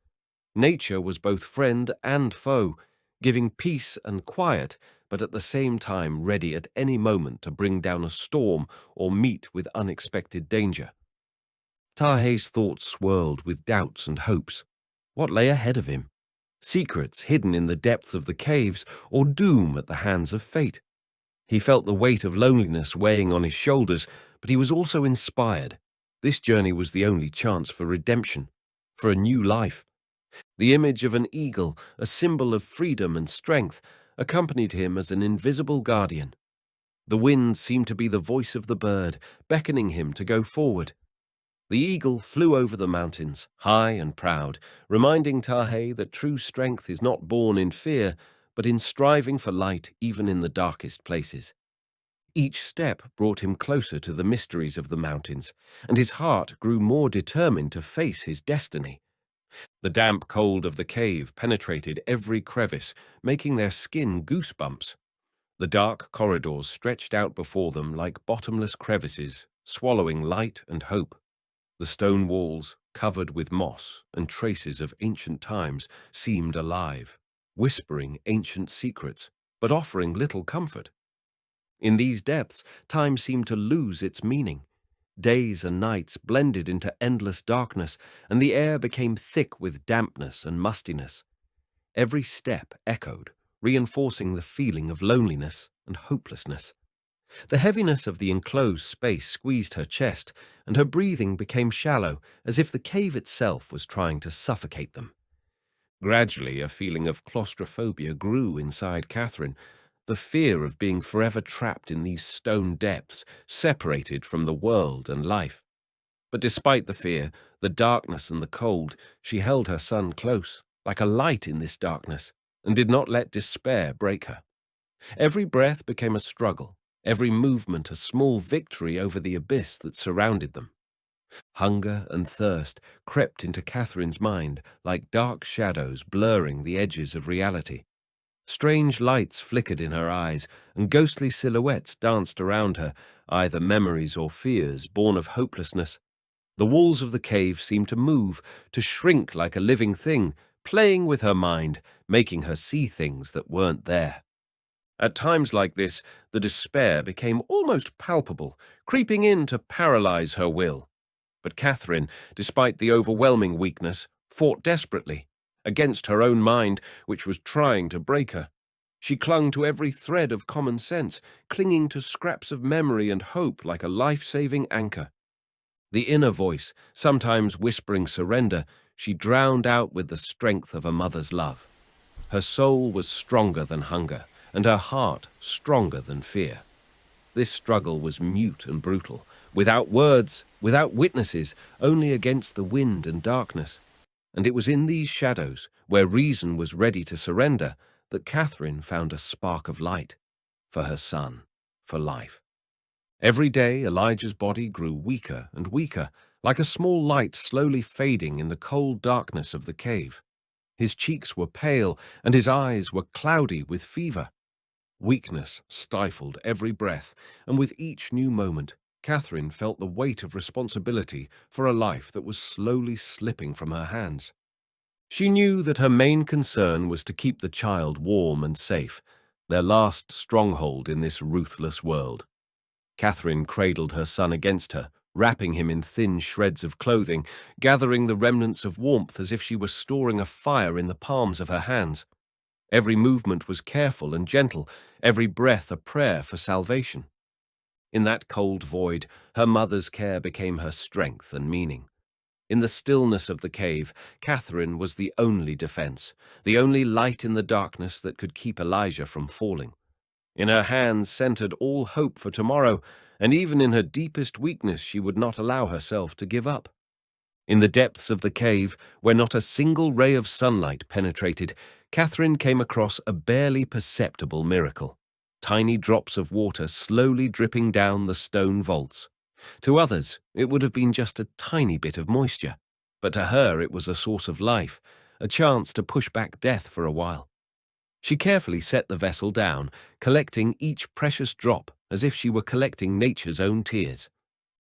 Nature was both friend and foe, giving peace and quiet, but at the same time ready at any moment to bring down a storm or meet with unexpected danger. Tahei's thoughts swirled with doubts and hopes. What lay ahead of him? Secrets hidden in the depths of the caves, or doom at the hands of fate? He felt the weight of loneliness weighing on his shoulders, but he was also inspired. This journey was the only chance for redemption, for a new life. The image of an eagle, a symbol of freedom and strength, accompanied him as an invisible guardian. The wind seemed to be the voice of the bird, beckoning him to go forward. The eagle flew over the mountains, high and proud, reminding Tahei that true strength is not born in fear, but in striving for light even in the darkest places. Each step brought him closer to the mysteries of the mountains, and his heart grew more determined to face his destiny. The damp cold of the cave penetrated every crevice, making their skin goosebumps. The dark corridors stretched out before them like bottomless crevices, swallowing light and hope. The stone walls, covered with moss and traces of ancient times, seemed alive, whispering ancient secrets, but offering little comfort. In these depths, time seemed to lose its meaning. Days and nights blended into endless darkness, and the air became thick with dampness and mustiness. Every step echoed, reinforcing the feeling of loneliness and hopelessness. The heaviness of the enclosed space squeezed her chest, and her breathing became shallow, as if the cave itself was trying to suffocate them. Gradually, a feeling of claustrophobia grew inside Catherine, the fear of being forever trapped in these stone depths, separated from the world and life. But despite the fear, the darkness and the cold, she held her son close, like a light in this darkness, and did not let despair break her. Every breath became a struggle, every movement a small victory over the abyss that surrounded them. Hunger and thirst crept into Catherine's mind like dark shadows blurring the edges of reality. Strange lights flickered in her eyes, and ghostly silhouettes danced around her, either memories or fears born of hopelessness. The walls of the cave seemed to move, to shrink like a living thing, playing with her mind, making her see things that weren't there. At times like this, the despair became almost palpable, creeping in to paralyze her will. But Catherine, despite the overwhelming weakness, fought desperately, against her own mind, which was trying to break her. She clung to every thread of common sense, clinging to scraps of memory and hope like a life-saving anchor. The inner voice, sometimes whispering surrender, she drowned out with the strength of a mother's love. Her soul was stronger than hunger, and her heart stronger than fear. This struggle was mute and brutal, without words, without witnesses, only against the wind and darkness. And it was in these shadows, where reason was ready to surrender, that Catherine found a spark of light for her son, for life. Every day Elijah's body grew weaker and weaker, like a small light slowly fading in the cold darkness of the cave. His cheeks were pale, and his eyes were cloudy with fever. Weakness stifled every breath, and with each new moment, Catherine felt the weight of responsibility for a life that was slowly slipping from her hands. She knew that her main concern was to keep the child warm and safe, their last stronghold in this ruthless world. Catherine cradled her son against her, wrapping him in thin shreds of clothing, gathering the remnants of warmth as if she were storing a fire in the palms of her hands. Every movement was careful and gentle, every breath a prayer for salvation. In that cold void, her mother's care became her strength and meaning. In the stillness of the cave, Catherine was the only defense, the only light in the darkness that could keep Elijah from falling. In her hands centered all hope for tomorrow, and even in her deepest weakness she would not allow herself to give up. In the depths of the cave, where not a single ray of sunlight penetrated, Catherine came across a barely perceptible miracle. Tiny drops of water slowly dripping down the stone vaults. To others, it would have been just a tiny bit of moisture, but to her it was a source of life, a chance to push back death for a while. She carefully set the vessel down, collecting each precious drop as if she were collecting nature's own tears.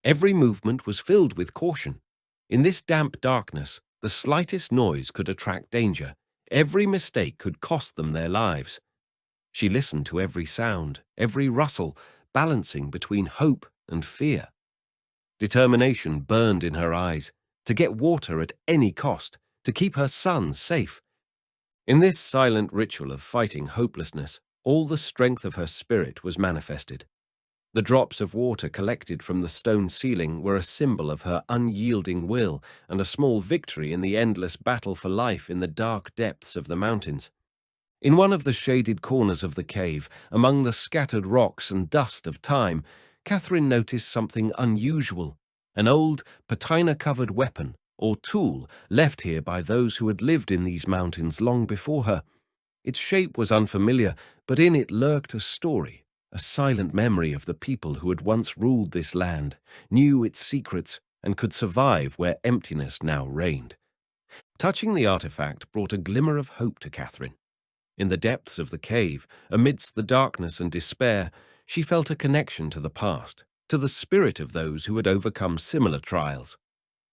Every movement was filled with caution. In this damp darkness, the slightest noise could attract danger. Every mistake could cost them their lives. She listened to every sound, every rustle, balancing between hope and fear. Determination burned in her eyes, to get water at any cost, to keep her son safe. In this silent ritual of fighting hopelessness, all the strength of her spirit was manifested. The drops of water collected from the stone ceiling were a symbol of her unyielding will and a small victory in the endless battle for life in the dark depths of the mountains. In one of the shaded corners of the cave, among the scattered rocks and dust of time, Catherine noticed something unusual, an old patina-covered weapon or tool left here by those who had lived in these mountains long before her. Its shape was unfamiliar, but in it lurked a story, a silent memory of the people who had once ruled this land, knew its secrets, and could survive where emptiness now reigned. Touching the artifact brought a glimmer of hope to Catherine. In the depths of the cave, amidst the darkness and despair, she felt a connection to the past, to the spirit of those who had overcome similar trials.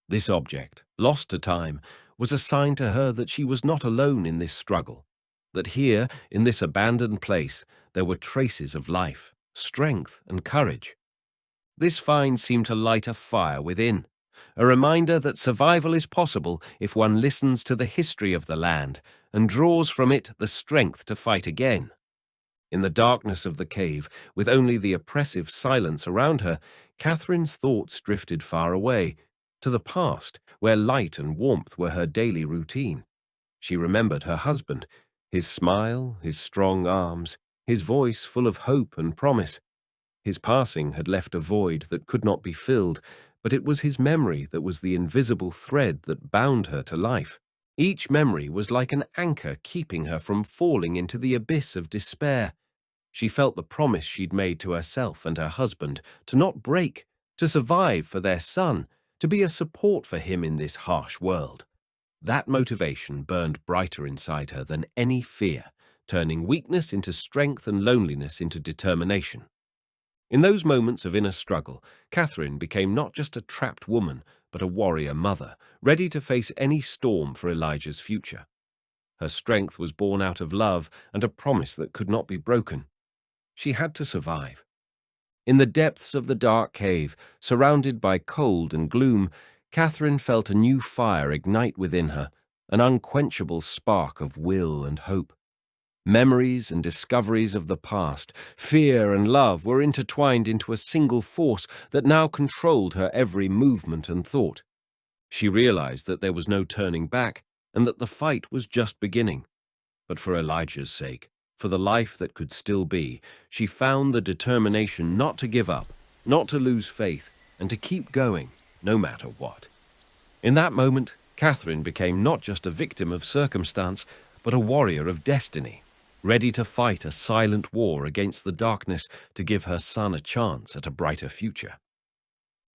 This object, lost to time, was a sign to her that she was not alone in this struggle, that here, in this abandoned place, there were traces of life, strength, and courage. This find seemed to light a fire within, a reminder that survival is possible if one listens to the history of the land and draws from it the strength to fight again. In the darkness of the cave, with only the oppressive silence around her, Catherine's thoughts drifted far away, to the past, where light and warmth were her daily routine. She remembered her husband, his smile, his strong arms, his voice full of hope and promise. His passing had left a void that could not be filled, but it was his memory that was the invisible thread that bound her to life. Each memory was like an anchor keeping her from falling into the abyss of despair. She felt the promise she'd made to herself and her husband to not break, to survive for their son, to be a support for him in this harsh world. That motivation burned brighter inside her than any fear, turning weakness into strength and loneliness into determination. In those moments of inner struggle, Catherine became not just a trapped woman, but a warrior mother, ready to face any storm for Elijah's future. Her strength was born out of love and a promise that could not be broken. She had to survive. In the depths of the dark cave, surrounded by cold and gloom, Catherine felt a new fire ignite within her, an unquenchable spark of will and hope. Memories and discoveries of the past, fear and love were intertwined into a single force that now controlled her every movement and thought. She realized that there was no turning back and that the fight was just beginning. But for Elijah's sake, for the life that could still be, she found the determination not to give up, not to lose faith, and to keep going, no matter what. In that moment, Catherine became not just a victim of circumstance, but a warrior of destiny, ready to fight a silent war against the darkness to give her son a chance at a brighter future.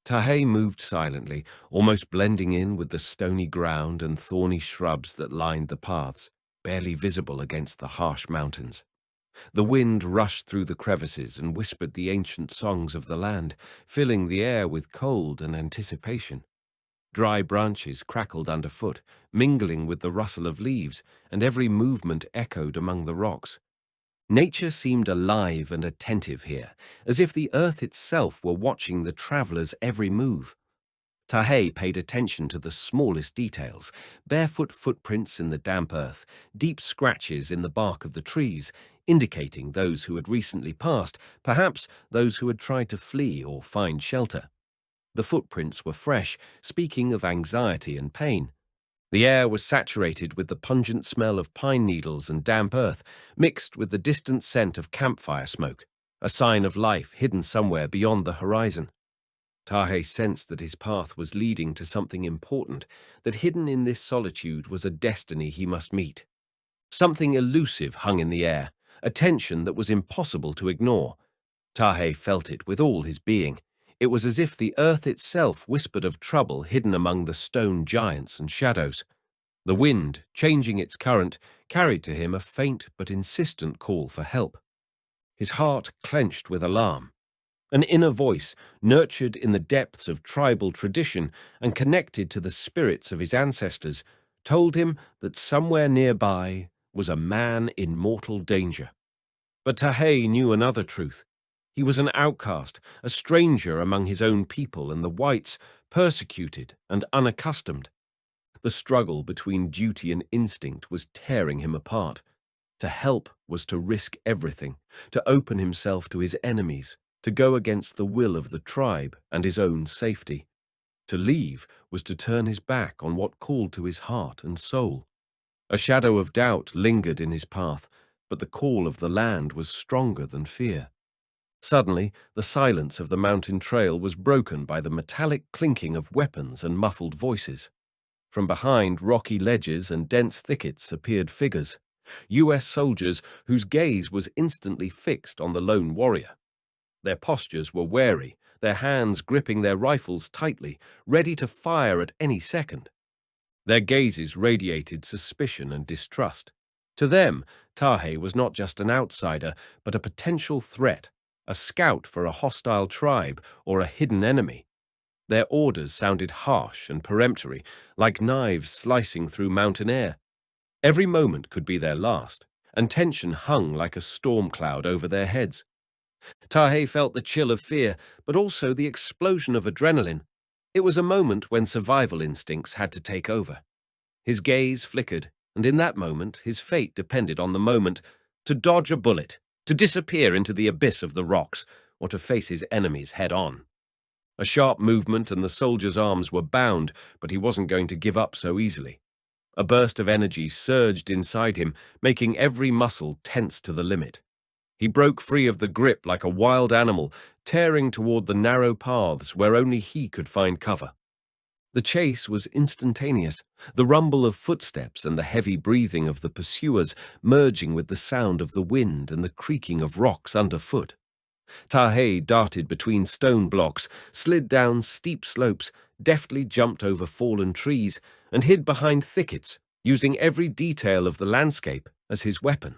Tahay moved silently, almost blending in with the stony ground and thorny shrubs that lined the paths, barely visible against the harsh mountains. The wind rushed through the crevices and whispered the ancient songs of the land, filling the air with cold and anticipation. Dry branches crackled underfoot, mingling with the rustle of leaves, and every movement echoed among the rocks. Nature seemed alive and attentive here, as if the earth itself were watching the traveler's every move. Tahay paid attention to the smallest details: barefoot footprints in the damp earth, deep scratches in the bark of the trees, indicating those who had recently passed, perhaps those who had tried to flee or find shelter. The footprints were fresh, speaking of anxiety and pain. The air was saturated with the pungent smell of pine needles and damp earth, mixed with the distant scent of campfire smoke, a sign of life hidden somewhere beyond the horizon. Tahay sensed that his path was leading to something important, that hidden in this solitude was a destiny he must meet. Something elusive hung in the air, a tension that was impossible to ignore. Tahay felt it with all his being. It was as if the earth itself whispered of trouble hidden among the stone giants and shadows. The wind, changing its current, carried to him a faint but insistent call for help. His heart clenched with alarm. An inner voice, nurtured in the depths of tribal tradition and connected to the spirits of his ancestors, told him that somewhere nearby was a man in mortal danger. But Tahay knew another truth. He was an outcast, a stranger among his own people and the whites, persecuted and unaccustomed. The struggle between duty and instinct was tearing him apart. To help was to risk everything, to open himself to his enemies, to go against the will of the tribe and his own safety. To leave was to turn his back on what called to his heart and soul. A shadow of doubt lingered in his path, but the call of the land was stronger than fear. Suddenly, the silence of the mountain trail was broken by the metallic clinking of weapons and muffled voices. From behind rocky ledges and dense thickets appeared figures, U.S. soldiers whose gaze was instantly fixed on the lone warrior. Their postures were wary, their hands gripping their rifles tightly, ready to fire at any second. Their gazes radiated suspicion and distrust. To them, Tahay was not just an outsider, but a potential threat, a scout for a hostile tribe or a hidden enemy. Their orders sounded harsh and peremptory, like knives slicing through mountain air. Every moment could be their last, and tension hung like a storm cloud over their heads. Tahay felt the chill of fear, but also the explosion of adrenaline. It was a moment when survival instincts had to take over. His gaze flickered, and in that moment his fate depended on the moment: to dodge a bullet, to disappear into the abyss of the rocks, or to face his enemies head-on. A sharp movement and the soldier's arms were bound, but he wasn't going to give up so easily. A burst of energy surged inside him, making every muscle tense to the limit. He broke free of the grip like a wild animal, tearing toward the narrow paths where only he could find cover. The chase was instantaneous, the rumble of footsteps and the heavy breathing of the pursuers merging with the sound of the wind and the creaking of rocks underfoot. Tahei darted between stone blocks, slid down steep slopes, deftly jumped over fallen trees, and hid behind thickets, using every detail of the landscape as his weapon.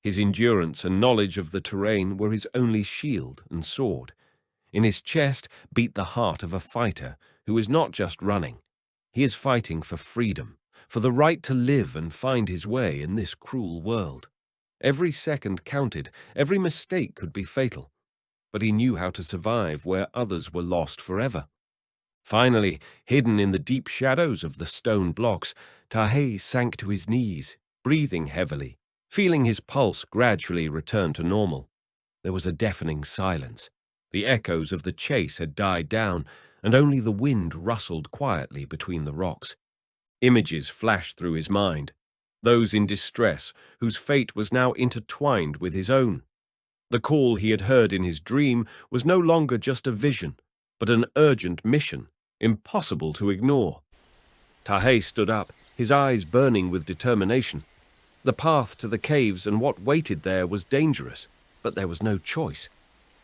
His endurance and knowledge of the terrain were his only shield and sword. In his chest beat the heart of a fighter who is not just running. He is fighting for freedom, for the right to live and find his way in this cruel world. Every second counted, every mistake could be fatal, but he knew how to survive where others were lost forever. Finally, hidden in the deep shadows of the stone blocks, Tahei sank to his knees, breathing heavily, feeling his pulse gradually return to normal. There was a deafening silence. The echoes of the chase had died down, and only the wind rustled quietly between the rocks. Images flashed through his mind, those in distress whose fate was now intertwined with his own. The call he had heard in his dream was no longer just a vision, but an urgent mission, impossible to ignore. Tahei stood up, his eyes burning with determination. The path to the caves and what waited there was dangerous, but there was no choice.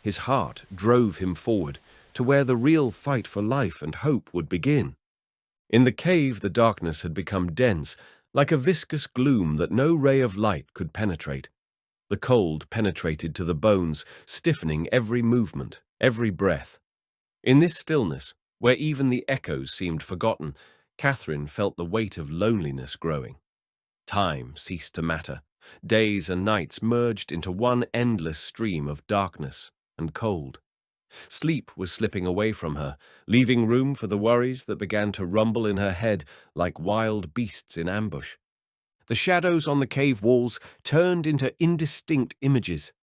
His heart drove him forward to where the real fight for life and hope would begin. In the cave, the darkness had become dense, like a viscous gloom that no ray of light could penetrate. The cold penetrated to the bones, stiffening every movement, every breath. In this stillness, where even the echoes seemed forgotten, Catherine felt the weight of loneliness growing. Time ceased to matter. Days and nights merged into one endless stream of darkness and cold. Sleep was slipping away from her, leaving room for the worries that began to rumble in her head like wild beasts in ambush. The shadows on the cave walls turned into indistinct images.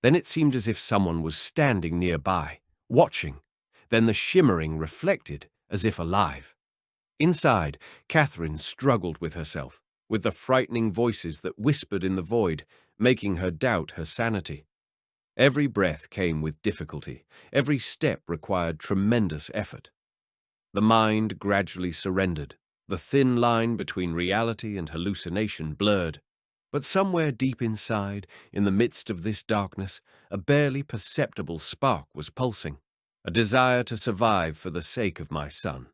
Then it seemed as if someone was standing nearby, watching. Then the shimmering reflected, as if alive. Inside, Catherine struggled with herself, with the frightening voices that whispered in the void, making her doubt her sanity. Every breath came with difficulty. Every step required tremendous effort. The mind gradually surrendered. The thin line between reality and hallucination blurred. But somewhere deep inside, in the midst of this darkness, a barely perceptible spark was pulsing, a desire to survive for the sake of my son.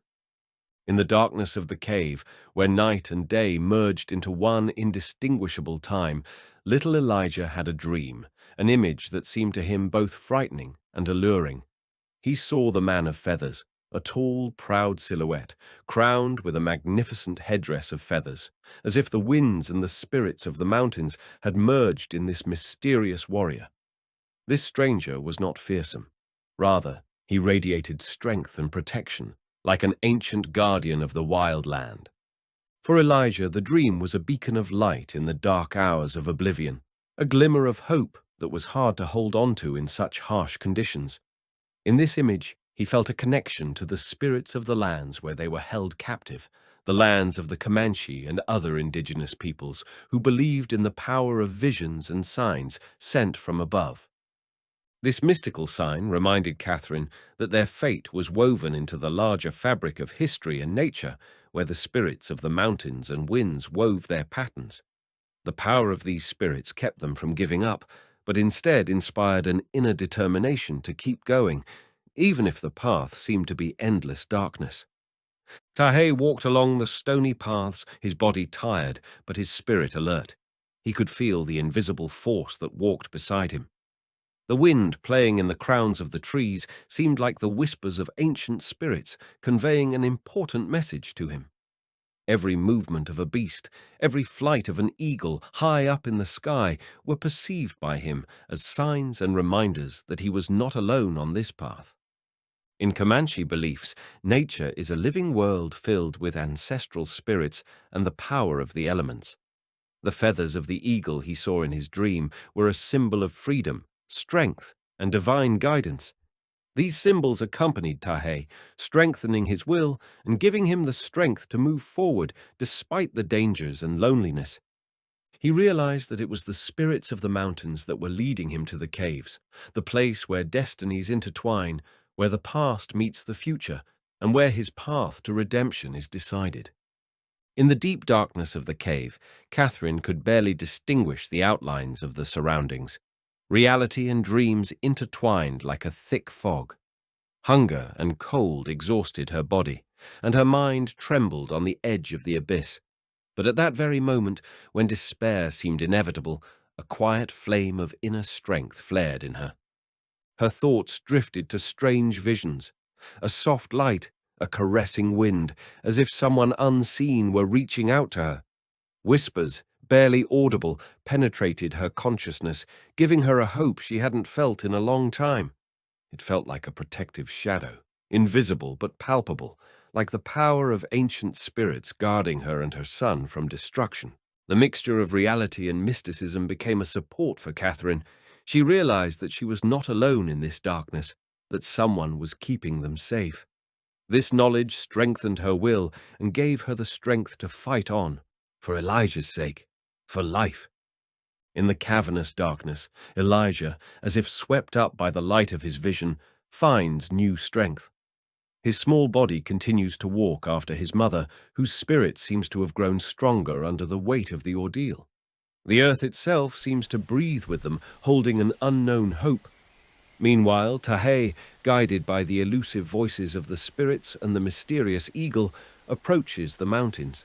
In the darkness of the cave, where night and day merged into one indistinguishable time, little Elijah had a dream, an image that seemed to him both frightening and alluring. He saw the man of feathers, a tall, proud silhouette, crowned with a magnificent headdress of feathers, as if the winds and the spirits of the mountains had merged in this mysterious warrior. This stranger was not fearsome. Rather, he radiated strength and protection, like an ancient guardian of the wild land. For Elijah, the dream was a beacon of light in the dark hours of oblivion, a glimmer of hope that was hard to hold on to in such harsh conditions. In this image, he felt a connection to the spirits of the lands where they were held captive, the lands of the Comanche and other indigenous peoples who believed in the power of visions and signs sent from above. This mystical sign reminded Catherine that their fate was woven into the larger fabric of history and nature, where the spirits of the mountains and winds wove their patterns. The power of these spirits kept them from giving up, but instead inspired an inner determination to keep going, even if the path seemed to be endless darkness. Tahei walked along the stony paths, his body tired, but his spirit alert. He could feel the invisible force that walked beside him. The wind playing in the crowns of the trees seemed like the whispers of ancient spirits, conveying an important message to him. Every movement of a beast, every flight of an eagle high up in the sky were perceived by him as signs and reminders that he was not alone on this path. In Comanche beliefs, nature is a living world filled with ancestral spirits and the power of the elements. The feathers of the eagle he saw in his dream were a symbol of freedom, strength, and divine guidance. These symbols accompanied Tahei, strengthening his will and giving him the strength to move forward despite the dangers and loneliness. He realized that it was the spirits of the mountains that were leading him to the caves, the place where destinies intertwine, where the past meets the future, and where his path to redemption is decided. In the deep darkness of the cave, Catherine could barely distinguish the outlines of the surroundings. Reality and dreams intertwined like a thick fog. Hunger and cold exhausted her body, and her mind trembled on the edge of the abyss. But at that very moment, when despair seemed inevitable, a quiet flame of inner strength flared in her. Her thoughts drifted to strange visions, a soft light, a caressing wind, as if someone unseen were reaching out to her. Whispers, barely audible, penetrated her consciousness, giving her a hope she hadn't felt in a long time. It felt like a protective shadow, invisible but palpable, like the power of ancient spirits guarding her and her son from destruction. The mixture of reality and mysticism became a support for Catherine. She realized that she was not alone in this darkness, that someone was keeping them safe. This knowledge strengthened her will and gave her the strength to fight on, for Elijah's sake, for life. In the cavernous darkness, Elijah, as if swept up by the light of his vision, finds new strength. His small body continues to walk after his mother, whose spirit seems to have grown stronger under the weight of the ordeal. The earth itself seems to breathe with them, holding an unknown hope. Meanwhile, Tahay, guided by the elusive voices of the spirits and the mysterious eagle, approaches the mountains.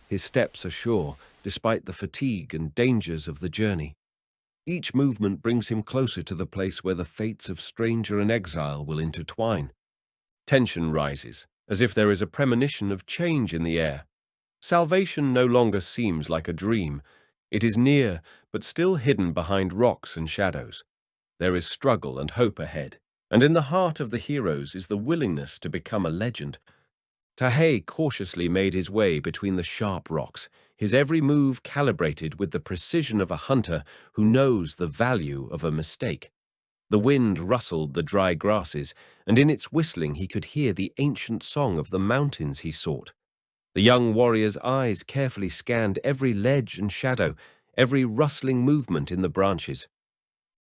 His steps are sure, despite the fatigue and dangers of the journey. Each movement brings him closer to the place where the fates of stranger and exile will intertwine. Tension rises, as if there is a premonition of change in the air. Salvation no longer seems like a dream. It is near, but still hidden behind rocks and shadows. There is struggle and hope ahead, and in the heart of the heroes is the willingness to become a legend. Tahay cautiously made his way between the sharp rocks, his every move calibrated with the precision of a hunter who knows the value of a mistake. The wind rustled the dry grasses, and in its whistling he could hear the ancient song of the mountains he sought. The young warrior's eyes carefully scanned every ledge and shadow, every rustling movement in the branches.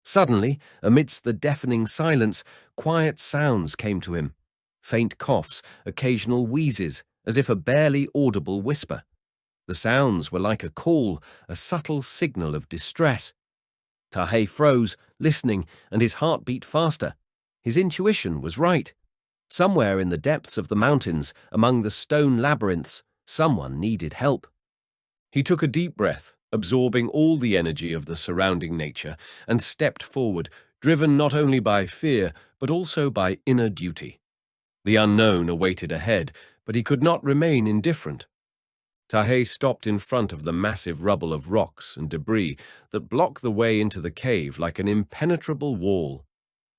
Suddenly, amidst the deafening silence, quiet sounds came to him. Faint coughs, occasional wheezes, as if a barely audible whisper. The sounds were like a call, a subtle signal of distress. Tahay froze, listening, and his heart beat faster. His intuition was right. Somewhere in the depths of the mountains, among the stone labyrinths, someone needed help. He took a deep breath, absorbing all the energy of the surrounding nature, and stepped forward, driven not only by fear, but also by inner duty. The unknown awaited ahead, but he could not remain indifferent. Tahay stopped in front of the massive rubble of rocks and debris that blocked the way into the cave like an impenetrable wall.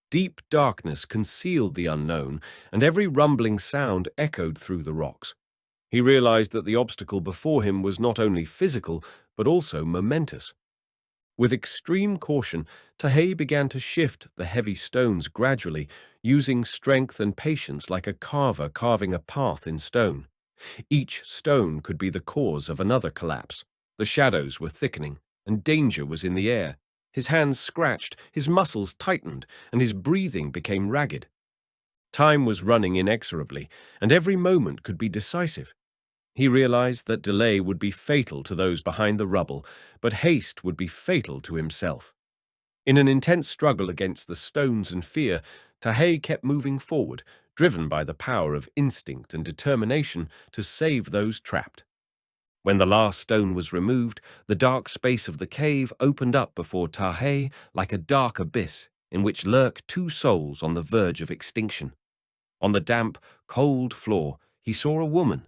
Deep darkness concealed the unknown, and every rumbling sound echoed through the rocks. He realized that the obstacle before him was not only physical, but also momentous. With extreme caution, Tahay began to shift the heavy stones gradually, using strength and patience like a carver carving a path in stone. Each stone could be the cause of another collapse. The shadows were thickening, and danger was in the air. His hands scratched, his muscles tightened, and his breathing became ragged. Time was running inexorably, and every moment could be decisive. He realized that delay would be fatal to those behind the rubble, but haste would be fatal to himself. In an intense struggle against the stones and fear, Tahay kept moving forward, driven by the power of instinct and determination to save those trapped. When the last stone was removed, the dark space of the cave opened up before Tahay like a dark abyss in which lurked two souls on the verge of extinction. On the damp, cold floor, he saw a woman,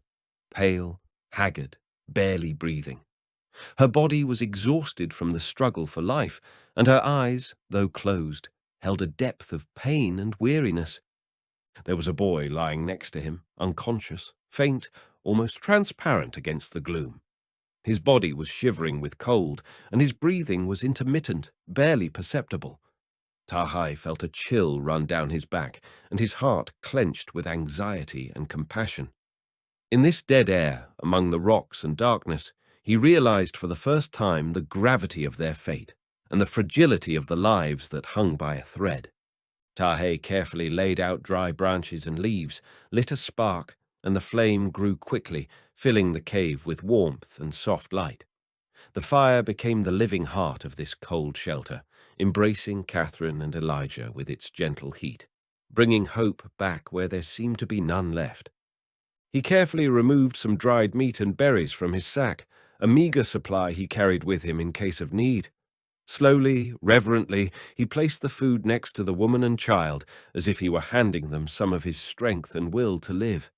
pale, haggard, barely breathing. Her body was exhausted from the struggle for life, and her eyes, though closed, held a depth of pain and weariness. There was a boy lying next to him, unconscious, faint, almost transparent against the gloom. His body was shivering with cold, and his breathing was intermittent, barely perceptible. Tahay felt a chill run down his back, and his heart clenched with anxiety and compassion. In this dead air, among the rocks and darkness, he realized for the first time the gravity of their fate and the fragility of the lives that hung by a thread. Tahay carefully laid out dry branches and leaves, lit a spark, and the flame grew quickly, filling the cave with warmth and soft light. The fire became the living heart of this cold shelter, embracing Catherine and Elijah with its gentle heat, bringing hope back where there seemed to be none left. He carefully removed some dried meat and berries from his sack, a meager supply he carried with him in case of need. Slowly, reverently, he placed the food next to the woman and child, as if he were handing them some of his strength and will to live.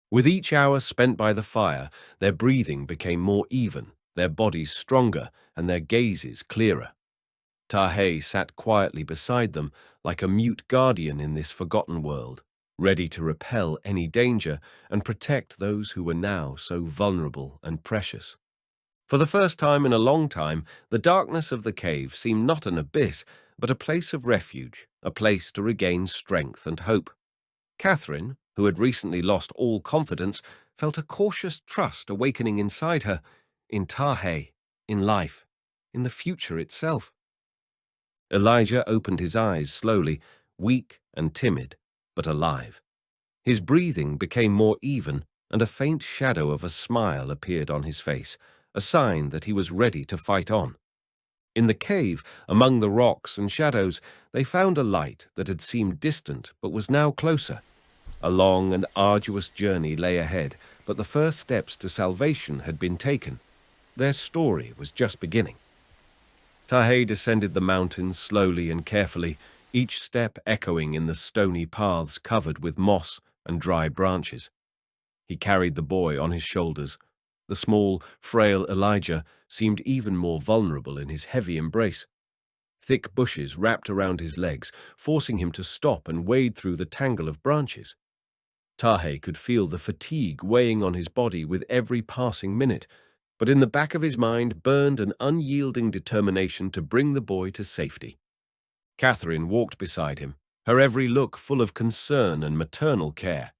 With each hour spent by the fire, their breathing became more even, their bodies stronger, and their gazes clearer. Tahe sat quietly beside them, like a mute guardian in this forgotten world, ready to repel any danger and protect those who were now so vulnerable and precious. For the first time in a long time, the darkness of the cave seemed not an abyss, but a place of refuge, a place to regain strength and hope. Catherine, who had recently lost all confidence, felt a cautious trust awakening inside her, in Tahe, in life, in the future itself. Elijah opened his eyes slowly, weak and timid, but alive. His breathing became more even, and a faint shadow of a smile appeared on his face, a sign that he was ready to fight on. In the cave, among the rocks and shadows, they found a light that had seemed distant but was now closer. A long and arduous journey lay ahead, but the first steps to salvation had been taken. Their story was just beginning. Tahe descended the mountains slowly and carefully, each step echoing in the stony paths covered with moss and dry branches. He carried the boy on his shoulders. The small, frail Elijah seemed even more vulnerable in his heavy embrace. Thick bushes wrapped around his legs, forcing him to stop and wade through the tangle of branches. Tahe could feel the fatigue weighing on his body with every passing minute, but in the back of his mind burned an unyielding determination to bring the boy to safety. Catherine walked beside him, her every look full of concern and maternal care.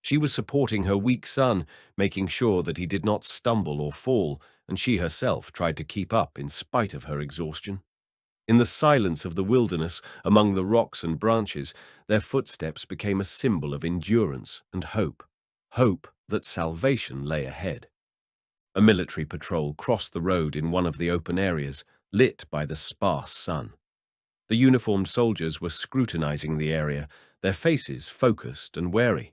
She was supporting her weak son, making sure that he did not stumble or fall, and she herself tried to keep up in spite of her exhaustion. In the silence of the wilderness, among the rocks and branches, their footsteps became a symbol of endurance and hope, hope that salvation lay ahead. A military patrol crossed the road in one of the open areas, lit by the sparse sun. The uniformed soldiers were scrutinizing the area, their faces focused and wary.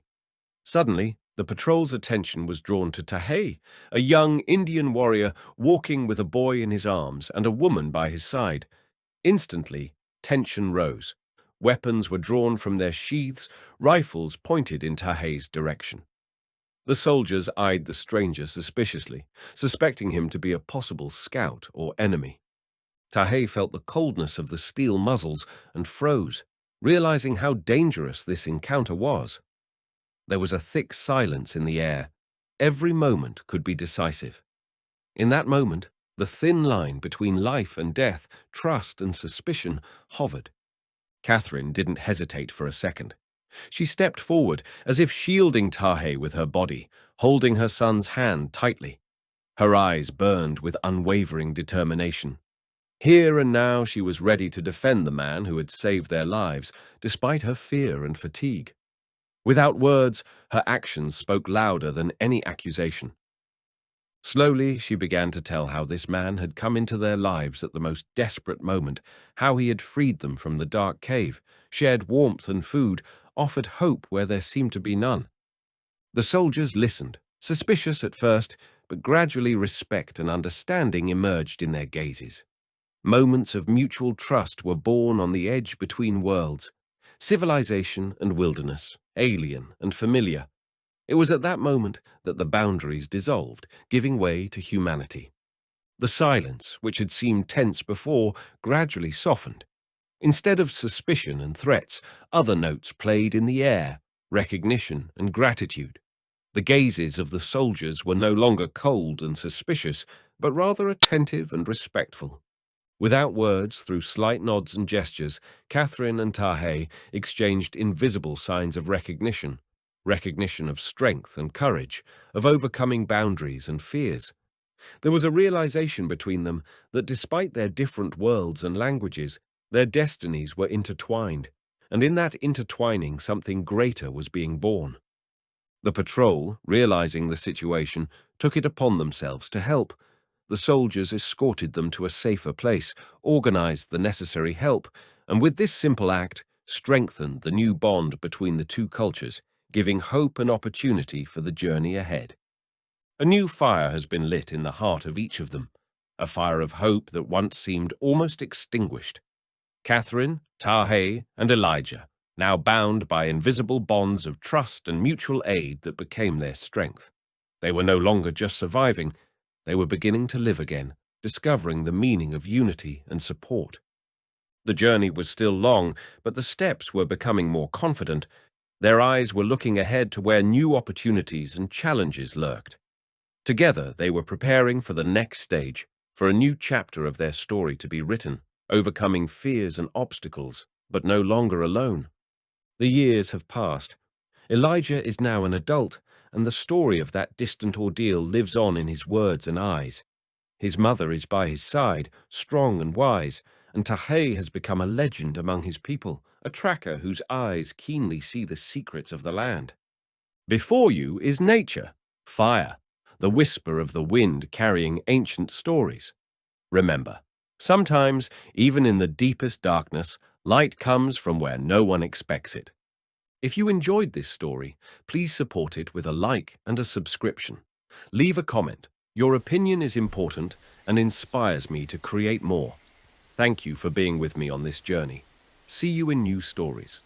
Suddenly, the patrol's attention was drawn to Tahe, a young Indian warrior walking with a boy in his arms and a woman by his side. Instantly, tension rose. Weapons were drawn from their sheaths, rifles pointed in Tahe's direction. The soldiers eyed the stranger suspiciously, suspecting him to be a possible scout or enemy. Tahe felt the coldness of the steel muzzles and froze, realizing how dangerous this encounter was. There was a thick silence in the air. Every moment could be decisive. In that moment, the thin line between life and death, trust and suspicion, hovered. Catherine didn't hesitate for a second. She stepped forward, as if shielding Tahe with her body, holding her son's hand tightly. Her eyes burned with unwavering determination. Here and now she was ready to defend the man who had saved their lives, despite her fear and fatigue. Without words, her actions spoke louder than any accusation. Slowly, she began to tell how this man had come into their lives at the most desperate moment, how he had freed them from the dark cave, shared warmth and food, offered hope where there seemed to be none. The soldiers listened, suspicious at first, but gradually respect and understanding emerged in their gazes. Moments of mutual trust were born on the edge between worlds, civilization and wilderness, alien and familiar. It was at that moment that the boundaries dissolved, giving way to humanity. The silence, which had seemed tense before, gradually softened. Instead of suspicion and threats, other notes played in the air, recognition and gratitude. The gazes of the soldiers were no longer cold and suspicious, but rather attentive and respectful. Without words, through slight nods and gestures, Catherine and Tahe exchanged invisible signs of recognition of strength and courage, of overcoming boundaries and fears. There was a realization between them that despite their different worlds and languages, their destinies were intertwined, and in that intertwining something greater was being born. The patrol, realizing the situation, took it upon themselves to help. The soldiers escorted them to a safer place, organized the necessary help, and with this simple act, strengthened the new bond between the two cultures, giving hope and opportunity for the journey ahead. A new fire has been lit in the heart of each of them, a fire of hope that once seemed almost extinguished. Catherine, Tahe, and Elijah, now bound by invisible bonds of trust and mutual aid that became their strength. They were no longer just surviving, they were beginning to live again, discovering the meaning of unity and support. The journey was still long, but the steps were becoming more confident. Their eyes were looking ahead to where new opportunities and challenges lurked. Together, they were preparing for the next stage, for a new chapter of their story to be written, overcoming fears and obstacles, but no longer alone. The years have passed. Elijah is now an adult, and the story of that distant ordeal lives on in his words and eyes. His mother is by his side, strong and wise, and Tahe has become a legend among his people, a tracker whose eyes keenly see the secrets of the land. Before you is nature, fire, the whisper of the wind carrying ancient stories. Remember, sometimes, even in the deepest darkness, light comes from where no one expects it. If you enjoyed this story, please support it with a like and a subscription. Leave a comment. Your opinion is important and inspires me to create more. Thank you for being with me on this journey. See you in new stories.